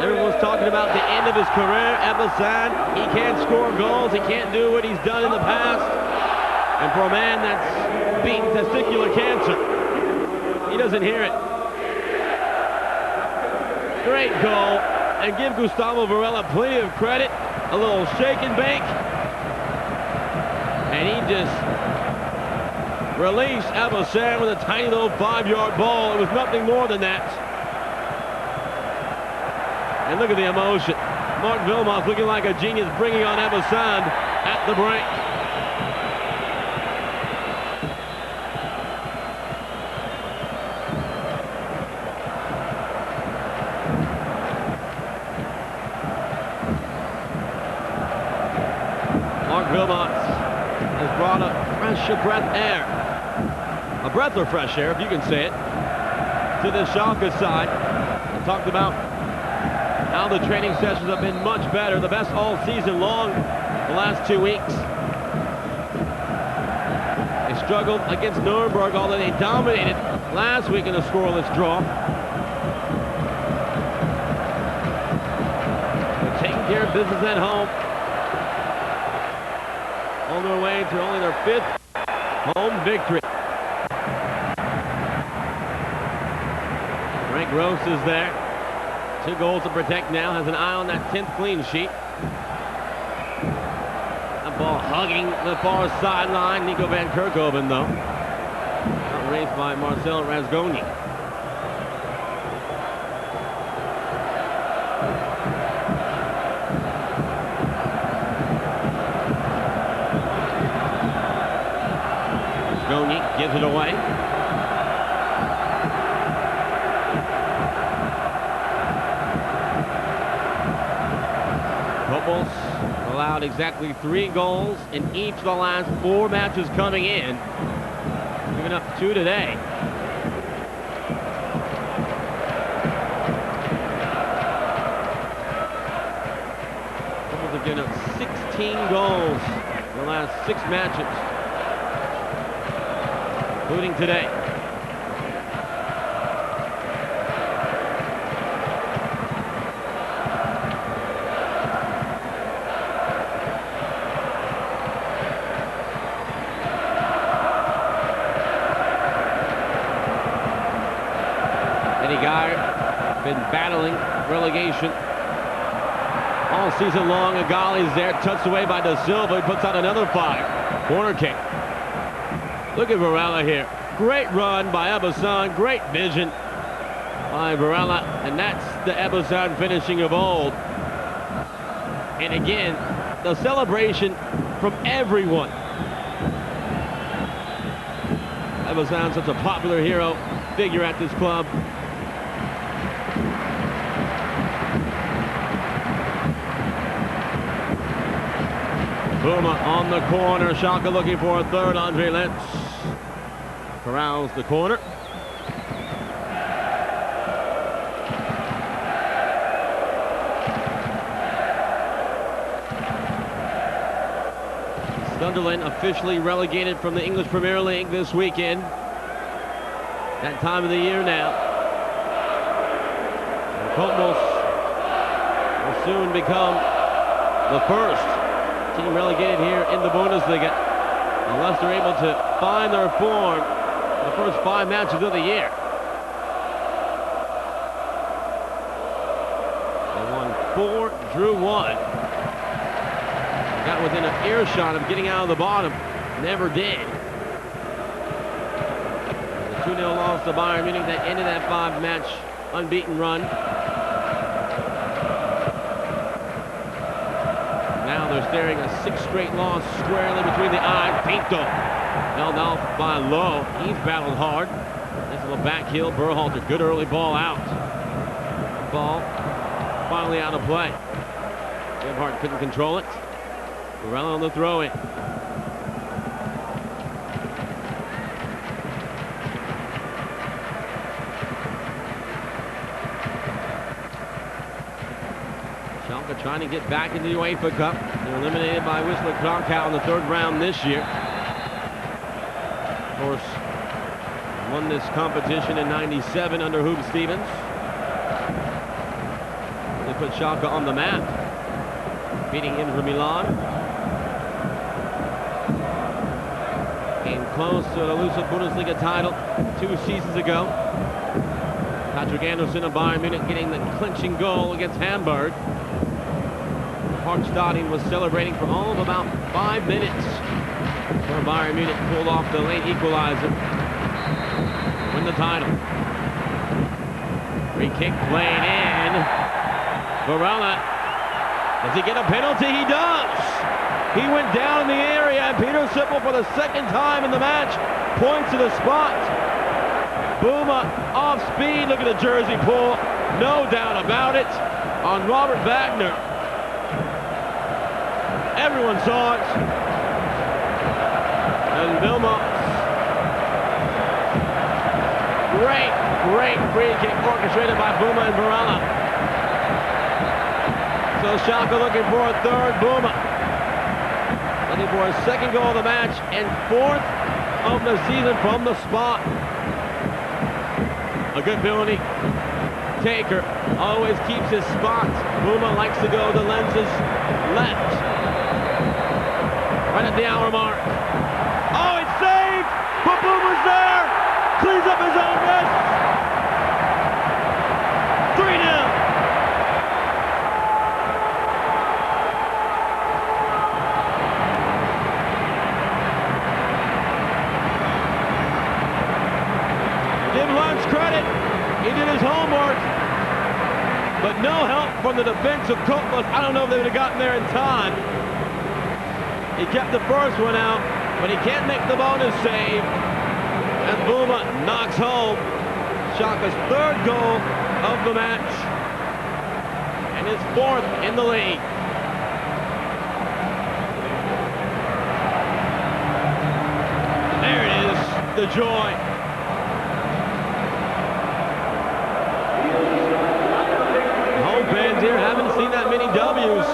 Everyone's talking about the end of his career. Ebosand, he can't score goals. He can't do what he's done in the past. And for a man that's beaten testicular cancer, he doesn't hear it. Great goal, and give Gustavo Varela plenty of credit. A little shake and bake, and he just released Ebosand with a tiny little 5-yard ball. It was nothing more than that. And look at the emotion. Mark Wilmots looking like a genius, bringing on Ebosand at the break. Wilmots has brought a fresh breath of fresh air, if you can say it, to the Schalke side. And talked about how the training sessions have been much better, the best all season long the last 2 weeks. They struggled against Nuremberg, although they dominated last week in a scoreless draw. They're taking care of business at home. On their way to only their 5th home victory. Rost is there. 2 goals to protect now. Has an eye on that 10th clean sheet. That ball hugging the far sideline. Nico van Kerckhoven, though. Outraced by Marcel Razgoni. Gives it away. Cottbus allowed exactly 3 goals in each of the last 4 matches coming in. Giving up 2 today. Cottbus have given up 16 goals in the last 6 matches, including today. Been battling relegation all season long. Agali's there, touched away by Silva. He puts out another 5. Corner kick. Look at Varela here. Great run by Ebosand. Great vision by Varela. And that's the Ebosand finishing of old. And again, the celebration from everyone. Ebosand, such a popular hero figure at this club. Böhme on the corner. Schalke looking for a 3rd. Andre Lenz corrals the corner. Sunderland officially relegated from the English Premier League this weekend. That time of the year now. And Cottbus will soon become the first team relegated here in the Bundesliga, unless they're able to find their form in the first 5 matches of the year. They won 4, drew 1. Got within an earshot of getting out of the bottom. Never did. The 2-0 loss to Bayern Munich that ended that 5-match unbeaten run. Now they're staring a 6th straight loss squarely between the eyes. Pinto held out by Low. He's battled hard. Nice little back heel. Berhalther, good early ball out. Ball finally out of play. Gebhardt couldn't control it. Varela on the throw-in. Schalke trying to get back into the UEFA Cup. They're eliminated by Wisla Krakow in the 3rd round this year. Of course, won this competition in '97 under Hub Stevens. They put Schalke on the map, beating Inter Milan. Came close to an elusive Bundesliga title 2 seasons ago. Patrick Anderson of Bayern Munich getting the clinching goal against Hamburg. Hartstadion was celebrating for all of about 5 minutes before Bayern Munich pulled off the late equalizer to win the title. Free kick played in. Varela, does he get a penalty? He does! He went down in the area, and Peter Sippel, for the 2nd time in the match, points to the spot. Böhme off speed, look at the jersey pull, no doubt about it, on Robert Vágner. Everyone saw it. And Böhme, great free kick orchestrated by Böhme and Varela. So Schalke looking for a 3rd. Böhme looking for his 2nd goal of the match and 4th of the season from the spot. A good penalty taker, always keeps his spot. Böhme likes to go to Lenz's left. Right at the hour mark. Oh, it's saved! But Böhme's there! Cleans up his own wrist! 3-0! Give Lenz credit. He did his homework. But no help from the defense of Cottbus. I don't know if they would have gotten there in time. He kept the first one out, but he can't make the bonus save. And Böhme knocks home Schalke's 3rd goal of the match and his 4th in the league. There it is, the joy. The home fans here haven't seen that many W's.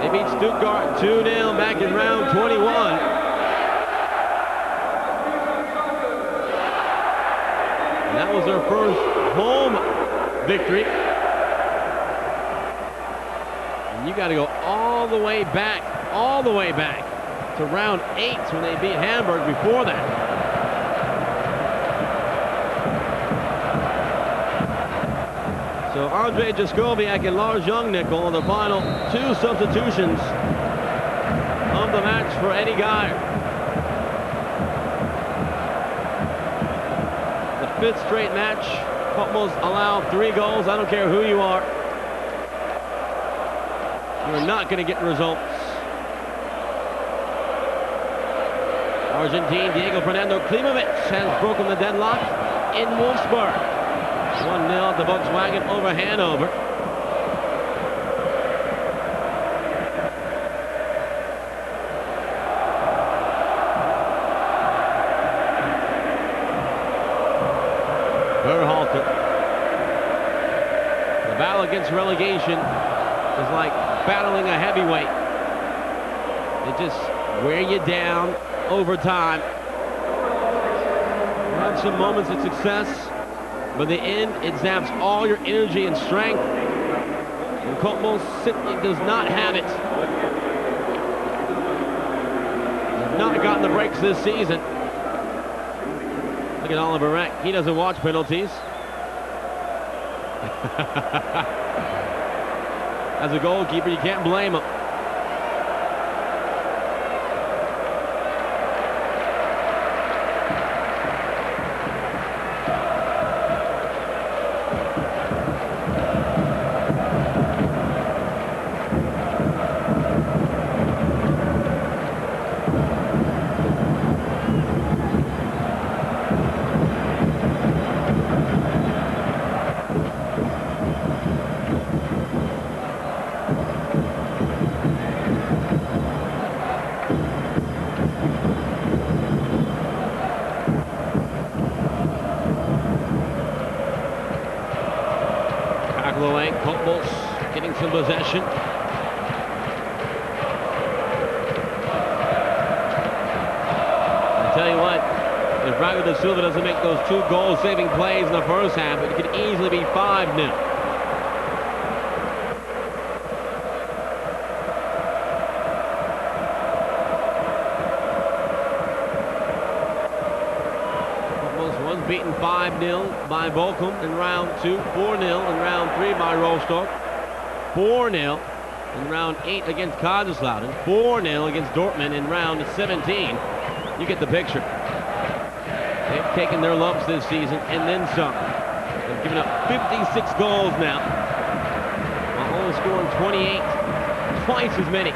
They beat Stuttgart 2-0 back in round 21. And that was their first home victory. And you got to go all the way back to round 8 when they beat Hamburg before that. So Andre Jaskowiak and Lars Youngnickel are the final 2 substitutions of the match for Eddie Geyer. The 5th straight match, Cottbus allowed 3 goals. I don't care who you are. You're not going to get results. Argentine Diego Fernando Klimovic has broken the deadlock in Wolfsburg. 1-0 to Volkswagen over Hanover. Berhalther. The battle against relegation is like battling a heavyweight. They just wear you down over time. You have some moments of success, but in the end, it zaps all your energy and strength. And Cottbus simply does not have it. They've not gotten the breaks this season. Look at Oliver Reck. He doesn't watch penalties. As a goalkeeper, you can't blame him. the way. Cottbus getting some possession. I tell you what, if Vragel de Silva doesn't make those 2 goal-saving plays in the first half, it could easily be 5-0. Beaten 5-0 by Volcom in round 2, 4-0 in round 3 by Rostock, 4-0 in round 8 against Kaiserslautern, 4-0 against Dortmund in round 17. You get the picture. They've taken their lumps this season and then some. They've given up 56 goals now, while only scoring 28, twice as many.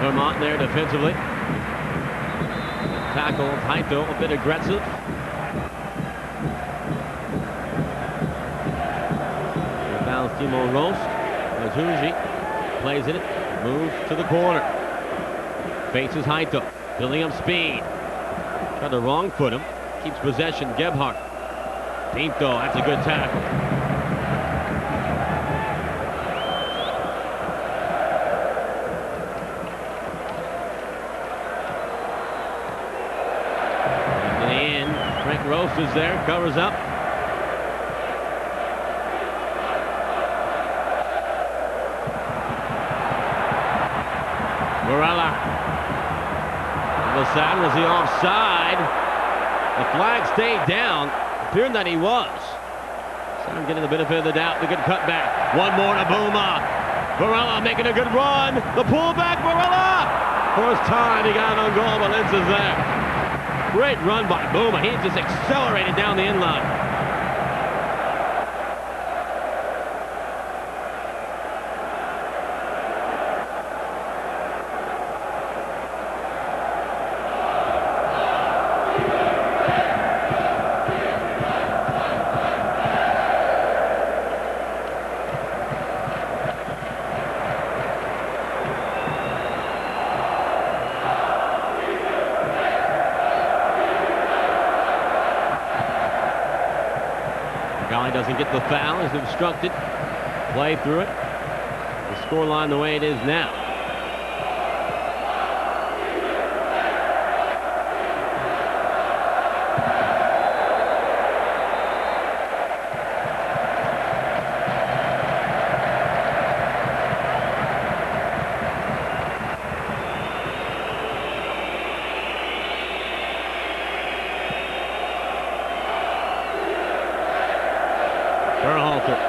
Vermant there defensively. Tackle Hajto, a bit aggressive. Bounce Timo Rost. Latoundji plays in it, moves to the corner. Faces Hajto, building up speed. Tried to wrong foot him. Keeps possession, Gebhardt. Pinto, that's a good tackle. Rost is there, covers up. Varela. Lassan, was he offside? The flag stayed down. Appeared that he was. So I'm getting the benefit of the doubt. The good cutback. One more to Böhme. Varela making a good run. The pullback, Varela. First time he got on goal, but Lenz is there. Great run by Böhme. He just accelerated down the inline. Agali doesn't get the foul as instructed. Play through it. The scoreline the way it is now. Berhalther.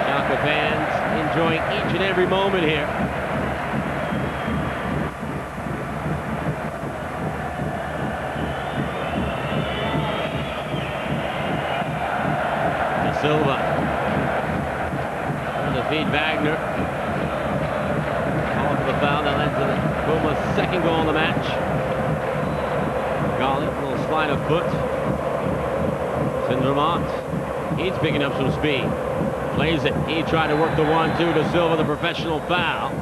Schalke fans enjoying each and every moment here. Silva. Trying to feed Vágner. Call for the foul that led to Böhme's second goal in the match. Agali, a little slide of foot. Vermant. He's picking up some speed. Plays it. He tried to work the 1-2 to Silva, the professional foul.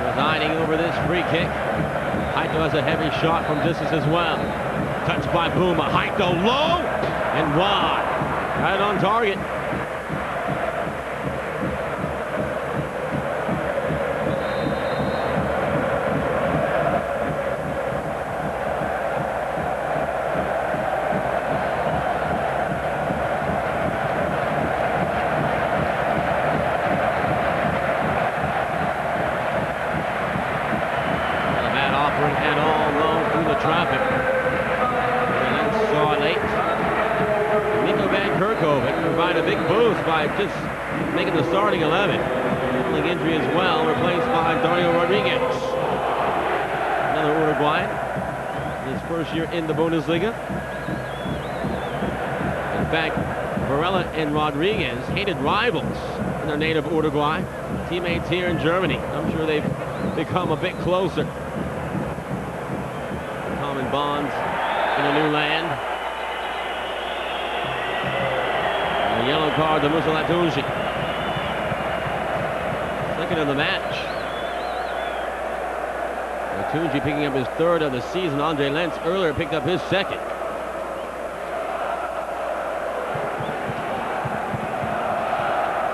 Presiding over this free kick. Hajto has a heavy shot from distance as well. Touched by Böhme. Hajto low and wide. Right on target. And all low through the traffic. And then saw late. Nico van Kerckhoven provided provide a big boost by just making the starting 11. Handling injury as well, replaced by Darío Rodríguez. Another Uruguayan. His first year in the Bundesliga. In fact, Varela and Rodríguez, hated rivals in their native Uruguay. Teammates here in Germany. I'm sure they've become a bit closer. Common bonds in a new land. And a yellow card to Latoundji. Second of the match. Latoundji picking up his third of the season. Lenz earlier picked up his second.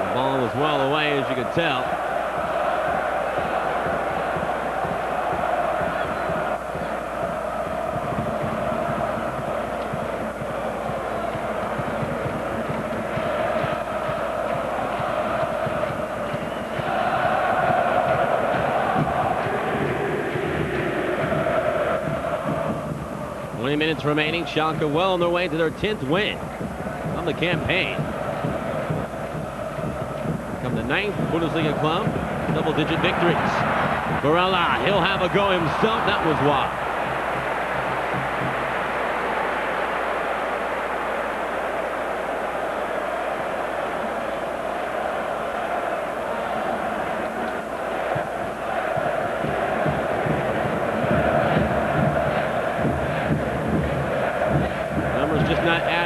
The ball was well away, as you could tell. Minutes remaining. Schalke well on their way to their 10th win on the campaign. Become the 9th Bundesliga club. Double-digit victories. Varela, he'll have a go himself. That was wide.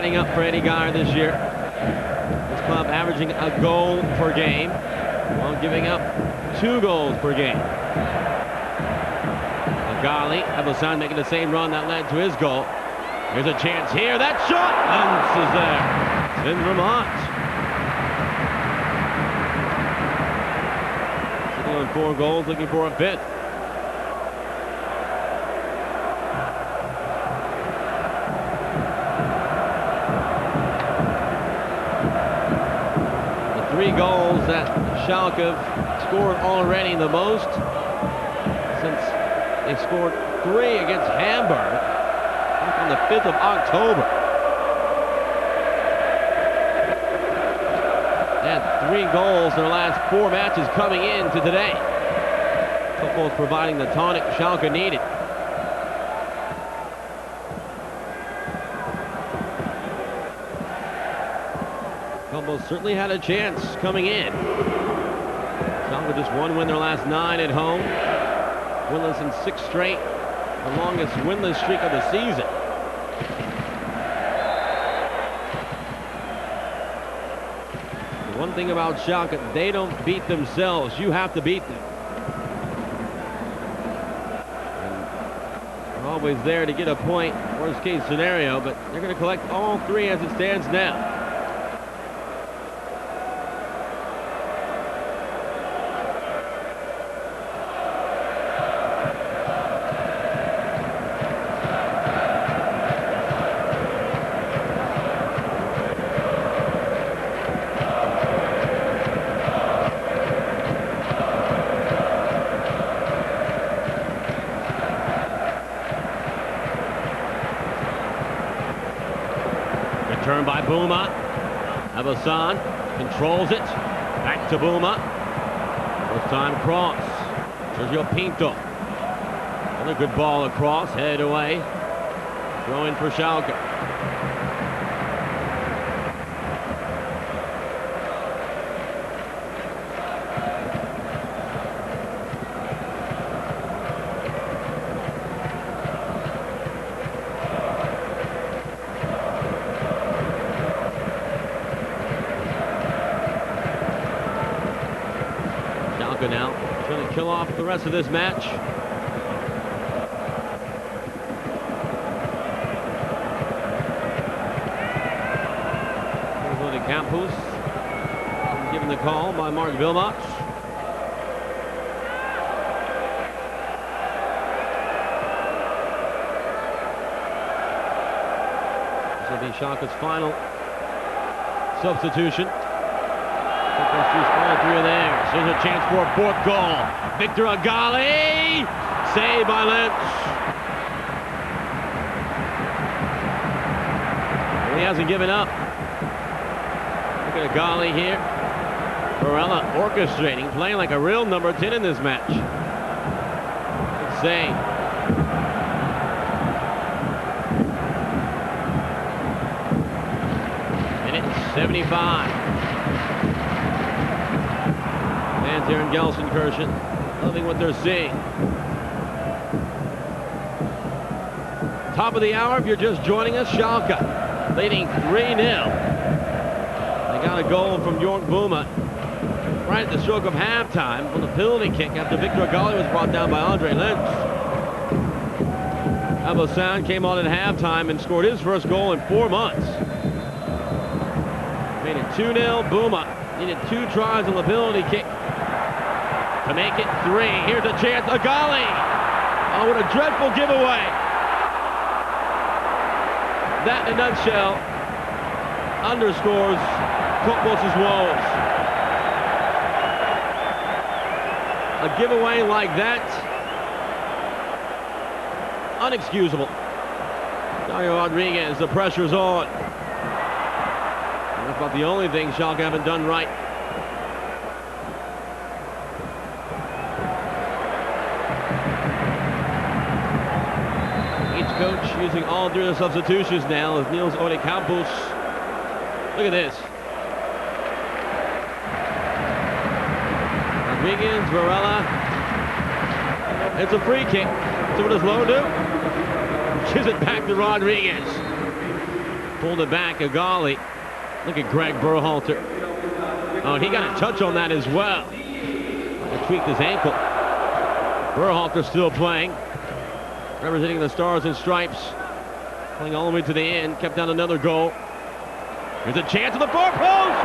Up for Eddie Geyer this year. This club averaging a goal per game while giving up 2 goals per game. Agali, Abusan making the same run that led to his goal. Here's a chance here. That shot! Lenz is there. It's in Vermont. Sitting on 4 goals, looking for a 5th. Three goals that Schalke scored already, the most since they scored 3 against Hamburg on the 5th of October. And 3 goals in their last 4 matches coming into today. Football's providing the tonic Schalke needed. Certainly had a chance coming in. Schalke just 1 win their last 9 at home. Winless in 6 straight. The longest winless streak of the season. The one thing about Schalke, they don't beat themselves. You have to beat them. And they're always there to get a point, worst case scenario, but they're going to collect all 3 as it stands now. Turn by Böhme. Abusan controls it. Back to Böhme. First time cross. Sergio Pinto. Another good ball across. Headed away. Throw in for Schalke. Now trying to kill off the rest of this match. Reghecampf given the call by Mark Wilmot. This will be Schalke's final substitution. All 3 are there. So there's a chance for a 4th goal. Victor Agali. Saved by Lenz. Well, he hasn't given up. Look at Agali here. Varela orchestrating, playing like a real number 10 in this match. Insane. Minute 75. Fans here in Gelsenkirchen loving what they're seeing. Top of the hour, if you're just joining us, Schalke leading 3-0. They got a goal from Böhme right at the stroke of halftime from the penalty kick after Victor Agali was brought down by Lenz. Abelsound came on at halftime and scored his first goal in 4 months. Made it 2-0. Böhme needed 2 tries on the penalty kick to make it 3. Here's a chance. Agali! Oh, what a dreadful giveaway. That in a nutshell underscores Cottbus's woes. A giveaway like that, unexcusable. Darío Rodríguez, the pressure's on. That's about the only thing Schalke haven't done right. Coach using all three of the substitutions now as Niels Reghecampf. Look at this. Rodríguez, Varela. It's a free kick. So what does Lowe do? Gives it back to Rodríguez. Pulled it back, Agali. Look at Greg Berhalther. Oh, and he got a touch on that as well. He tweaked his ankle. Berhalter still playing. Representing the Stars and Stripes. Playing all the way to the end. Kept down another goal. Here's a chance at the far post!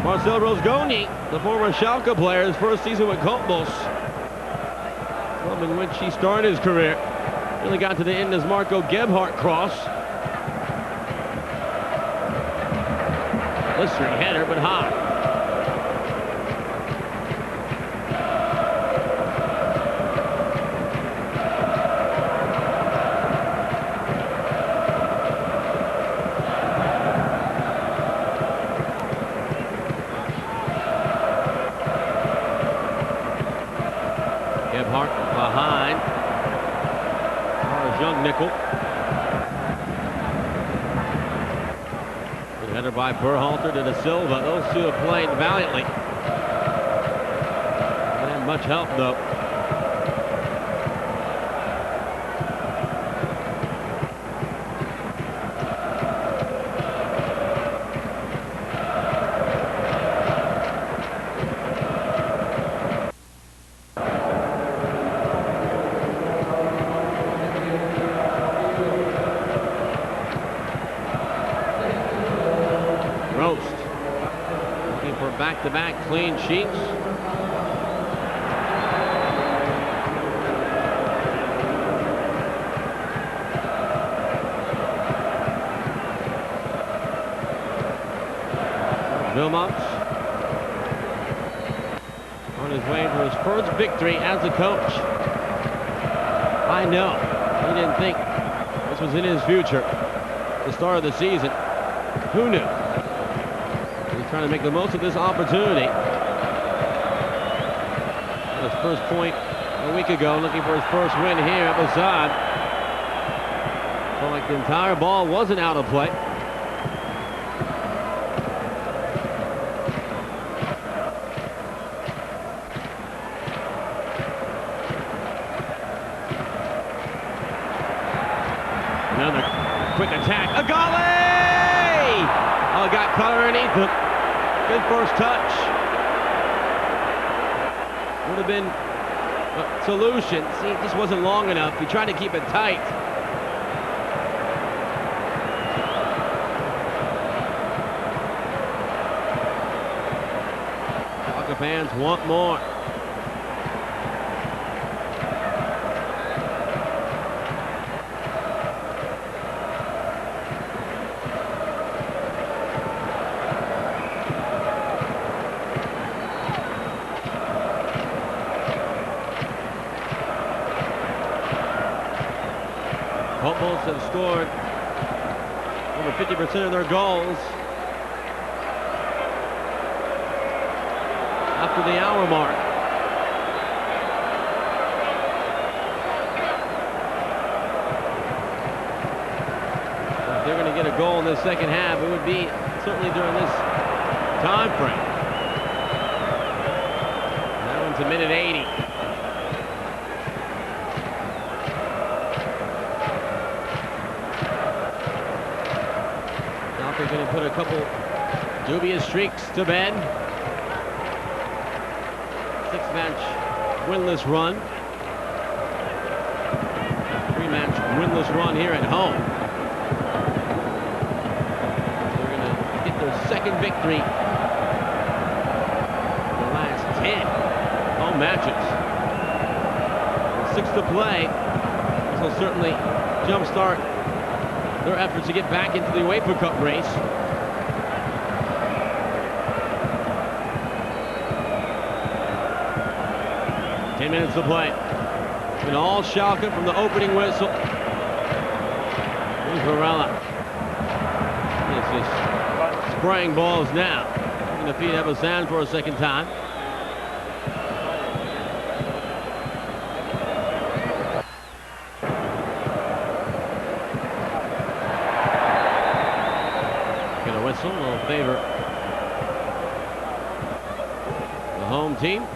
Marcel Rozgoni, the former Schalke player, his first season with Cottbus. Club in which he started his career. Really got to the end as Marko Gebhardt cross. Blistering header, but high. Gebhardt behind. Young Nico. Good header by Berhalter to the Silva. Those two have played valiantly. Haven't had much help though. Rost looking for back-to-back clean sheets. Vermant on his way to his first victory as a coach. I know he didn't think this was in his future. The start of the season. Who knew? He's trying to make the most of this opportunity. His first point a week ago, looking for his first win here at the side. Felt like the entire ball wasn't out of play. Another quick attack. Agali! Oh, got caught underneath him. Good first touch. Would have been a solution. See, it just wasn't long enough. He tried to keep it tight. Schalke fans want more. Cottbus have scored over 50% of their goals after the hour mark. If they're going to get a goal in the second half, it would be certainly during this time frame. That one's a minute 80. Schalke going to put a couple dubious streaks to bed. 6-match winless run. 3-match winless run here at home. They're going to get their second victory in the last 10 home matches. With 6 to play, this will certainly jumpstart their efforts to get back into the UEFA Cup race. Minutes to play. And all Schalke from the opening whistle. Here's Varela. He's just spraying balls now. Going to feed Mpenza for a second time. Going to whistle will favor the home team.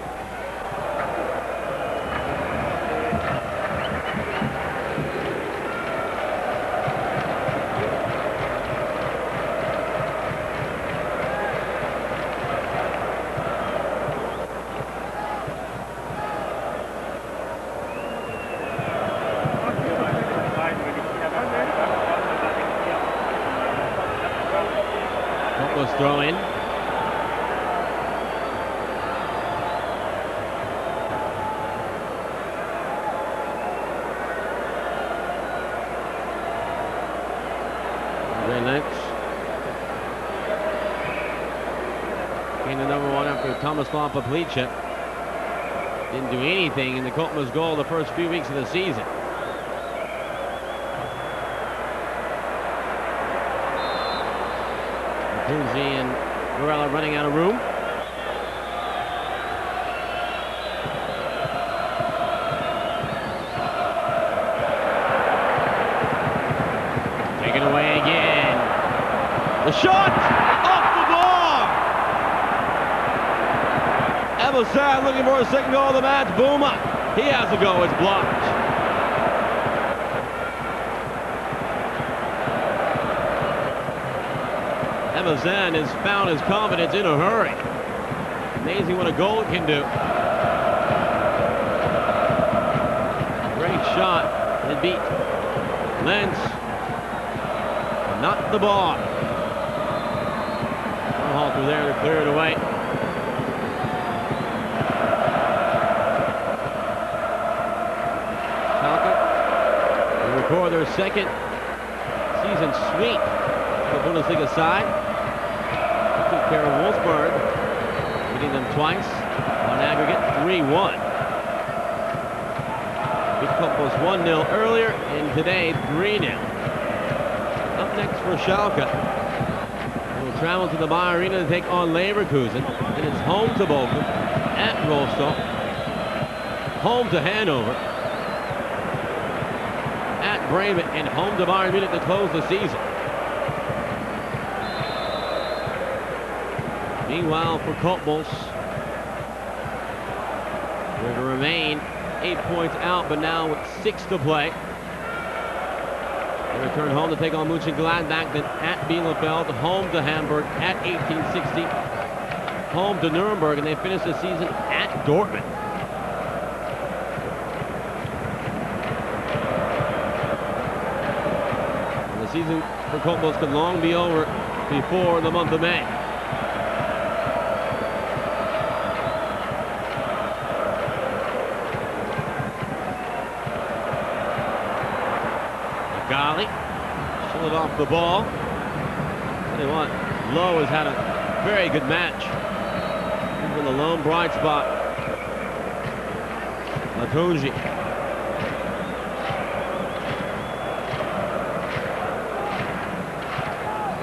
Throw in. Lenz came to number 1 after Tomislav Paplica didn't do anything in the Cottbus goal the first few weeks of the season. Latoundji and Varela running out of room. Taken away again. The shot off the bar. Mpenza looking for a second goal of the match. Böhme. He has to go. It's blocked. Mpenza has found his confidence in a hurry. Amazing what a goal can do. Great shot. It beat Lenz. Not the bar. Berhalther there to clear it away. Schalke will record their second season sweep for the Bundesliga side. Took care of Wolfsburg, beating them twice on aggregate 3-1. Beat Cottbus 1-0 earlier, and today 3-0. Up next for Schalke, they will travel to the Bayer Arena to take on Leverkusen. And it's home to Bochum, at Rost, home to Hanover, at Böhme, and home to Bayern Munich to close the season. Meanwhile, for Cottbus, they're to remain 8 points out, but now with 6 to play. They return home to take on Mönchengladbach, then at Bielefeld, home to Hamburg, at 1860, home to Nuremberg, and they finish the season at Dortmund. And the season for Cottbus could long be over before the month of May. Agali, pull it off the ball. Tell you what, Lowe has had a very good match. He's been the lone bright spot. Latoundji.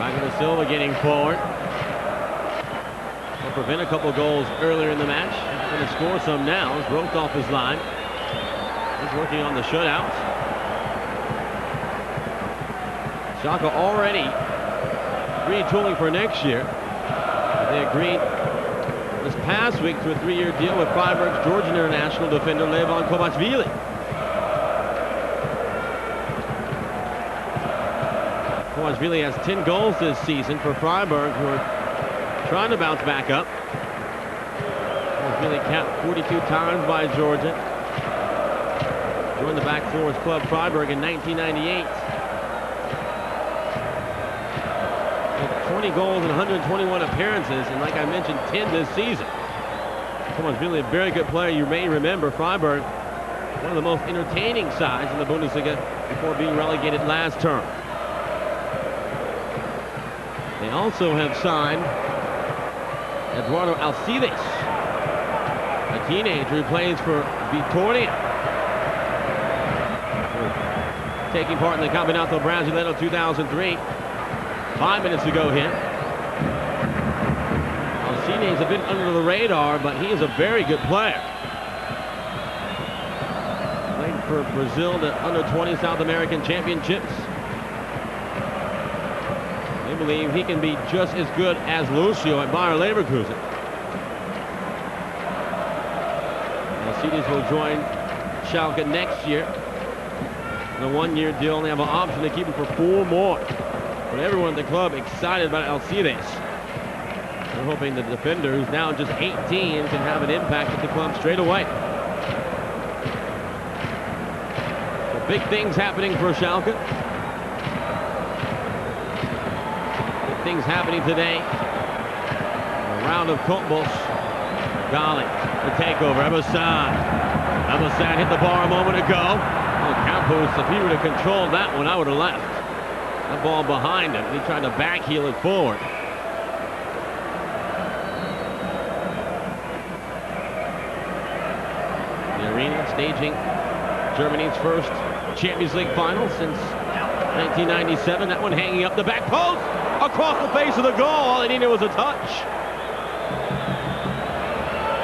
Vágner to Silva getting forward. Will prevent a couple goals earlier in the match. Going to score some now as Rost off his line. He's working on the shutout. Schalke already retooling for next year. They agreed this past week to a 3-year deal with Freiburg's Georgian international defender Latoundji. Kmetsch has 10 goals this season for Freiburg, who are trying to bounce back up. Kmetsch capped 42 times by Georgia. Joined the back four's club Freiburg in 1998. 20 goals and 121 appearances, and like I mentioned, 10 this season. Kmetsch really a very good player. You may remember Freiburg, one of the most entertaining sides in the Bundesliga before being relegated last term. They also have signed Eduardo Alcides, a teenager who plays for Vitória, taking part in the Campeonato Brasileiro 2003. 5 minutes ago here. Alcides is a bit under the radar, but he is a very good player. Played for Brazil, the under-20 South American Championships. They believe he can be just as good as Lucio at Bayer Leverkusen. Alcides will join Schalke next year. In a 1-year deal, and they have an option to keep him for 4 more. But everyone at the club excited about Alcides. They're hoping the defender, who's now just 18, can have an impact at the club straight away. So big things happening for Schalke. Big things happening today. A round of Cottbus. Agali, the takeover. Ebosad hit the bar a moment ago. Oh, Campos, if he would have controlled that one, I would have left. That ball behind him. He tried to backheel it forward. The arena staging Germany's first Champions League final since 1997. That one hanging up the back post. Across the face of the goal. All they needed was a touch.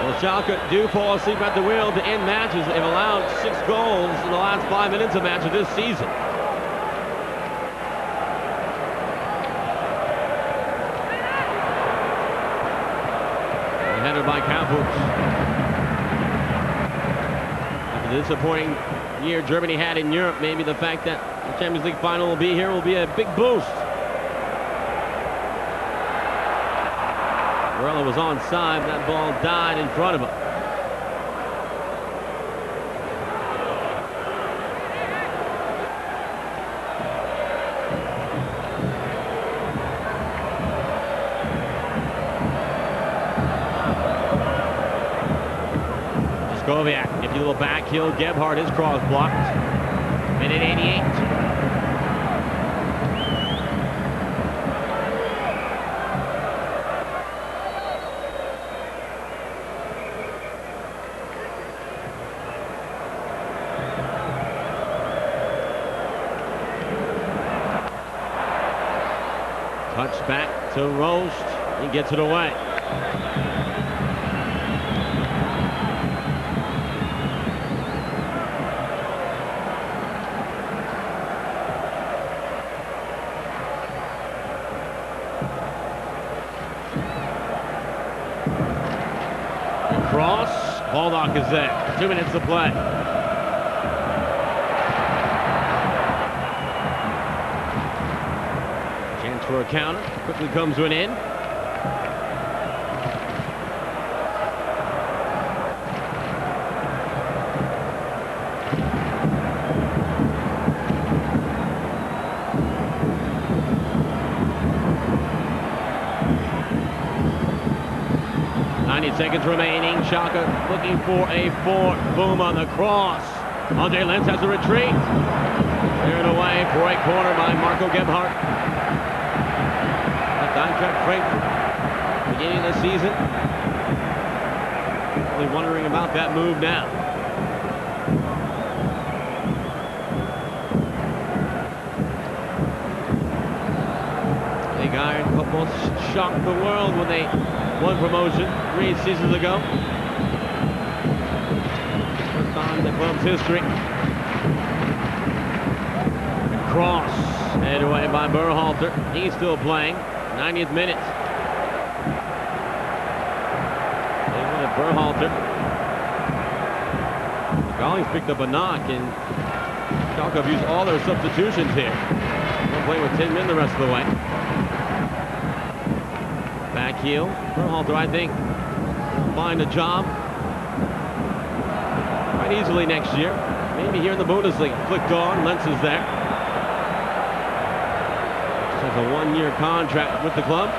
Well, Schalke do fall asleep at the wheel to end matches. They've allowed 6 goals in the last 5 minutes of matches this season. Header by Campos. After the disappointing year Germany had in Europe, maybe the fact that the Champions League final will be here will be a big boost. Varela was onside, that ball died in front of him. Gets a little back heel. Gebhardt, his cross blocked. Minute 88. Touch back to Rost. He gets it away. Cross. Waldoch is there. 2 minutes to play. Chance for a counter. Quickly comes to an end. Seconds remaining. Schalke looking for a fourth. Böhme on the cross. Lenz has a retreat. Cleared away. Great corner by Marko Gebhardt. Eintracht Frankfurt. Beginning of the season. Only wondering about that move now. Big Iron Cottbus shocked the world when they won promotion 3 seasons ago. First time in the club's history. Cross, headed away by Berhalther. He's still playing. 90th minute. They went at Berhalther. Agali's picked up a knock, and Schalke have used all their substitutions here. They're playing with 10 men the rest of the way. Back heel. Berhalther, I think, will find a job quite easily next year. Maybe here in the Bundesliga. Flicked on. Lenz is there. Has a 1-year contract with the club.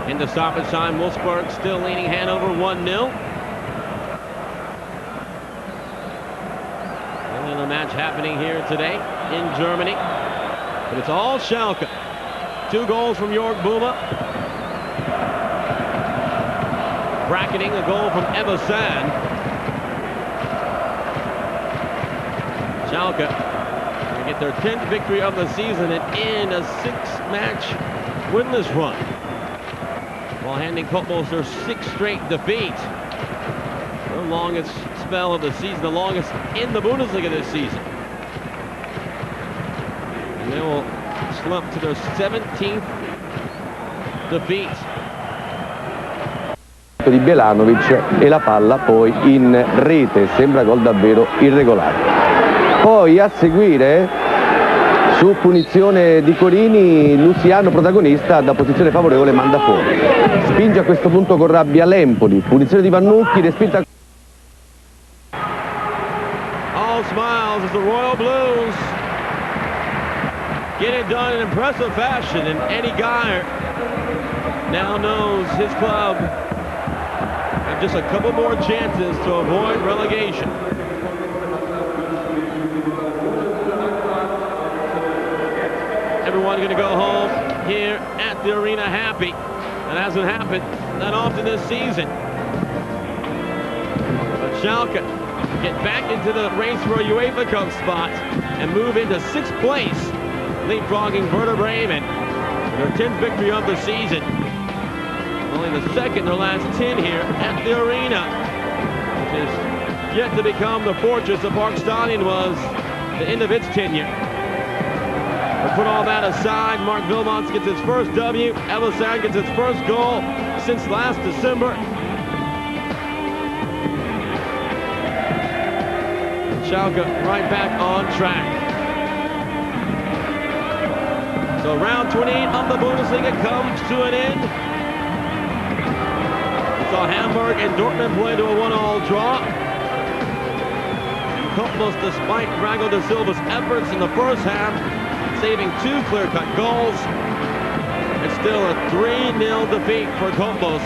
Into stoppage time, Wolfsburg still leading Hanover 1-0. Match happening here today in Germany, but it's all Schalke. 2 goals from Böhme, bracketing a goal from Ebersan. Schalke going to get their 10th victory of the season and end a 6-match winless run, while handing Cottbus their 6th straight defeat. The longest spell of the season, the longest in the Bundesliga this season. And they will slump to their 17th defeat. Di Bjelanovic e la palla poi in rete, sembra gol davvero irregolare. Poi a seguire, su punizione di Corini, Luciano, protagonista, da posizione favorevole manda fuori. Spinge a questo punto con rabbia l'Empoli, punizione di Vannucchi, respinta. Smiles as the Royal Blues get it done in impressive fashion, and Eddie Geyer now knows his club have just a couple more chances to avoid relegation. Everyone's going to go home here at the arena happy. That hasn't happened that often this season. But Schalke get back into the race for a UEFA Cup spot and move into 6th place, leapfrogging Werder Bremen for their 10th victory of the season. Only the 2nd in their last 10 here at the arena, which is yet to become the fortress the Parkstadion was the end of its tenure. But put all that aside, Mark Wilmots gets his first W, Ebersan gets his first goal since last December. Schalke right back on track. So round 28 of the Bundesliga comes to an end. We saw Hamburg and Dortmund play to a 1-1 draw. Cottbus, despite Vragel de Silva's efforts in the first half, saving 2 clear-cut goals, it's still a 3-0 defeat for Cottbus.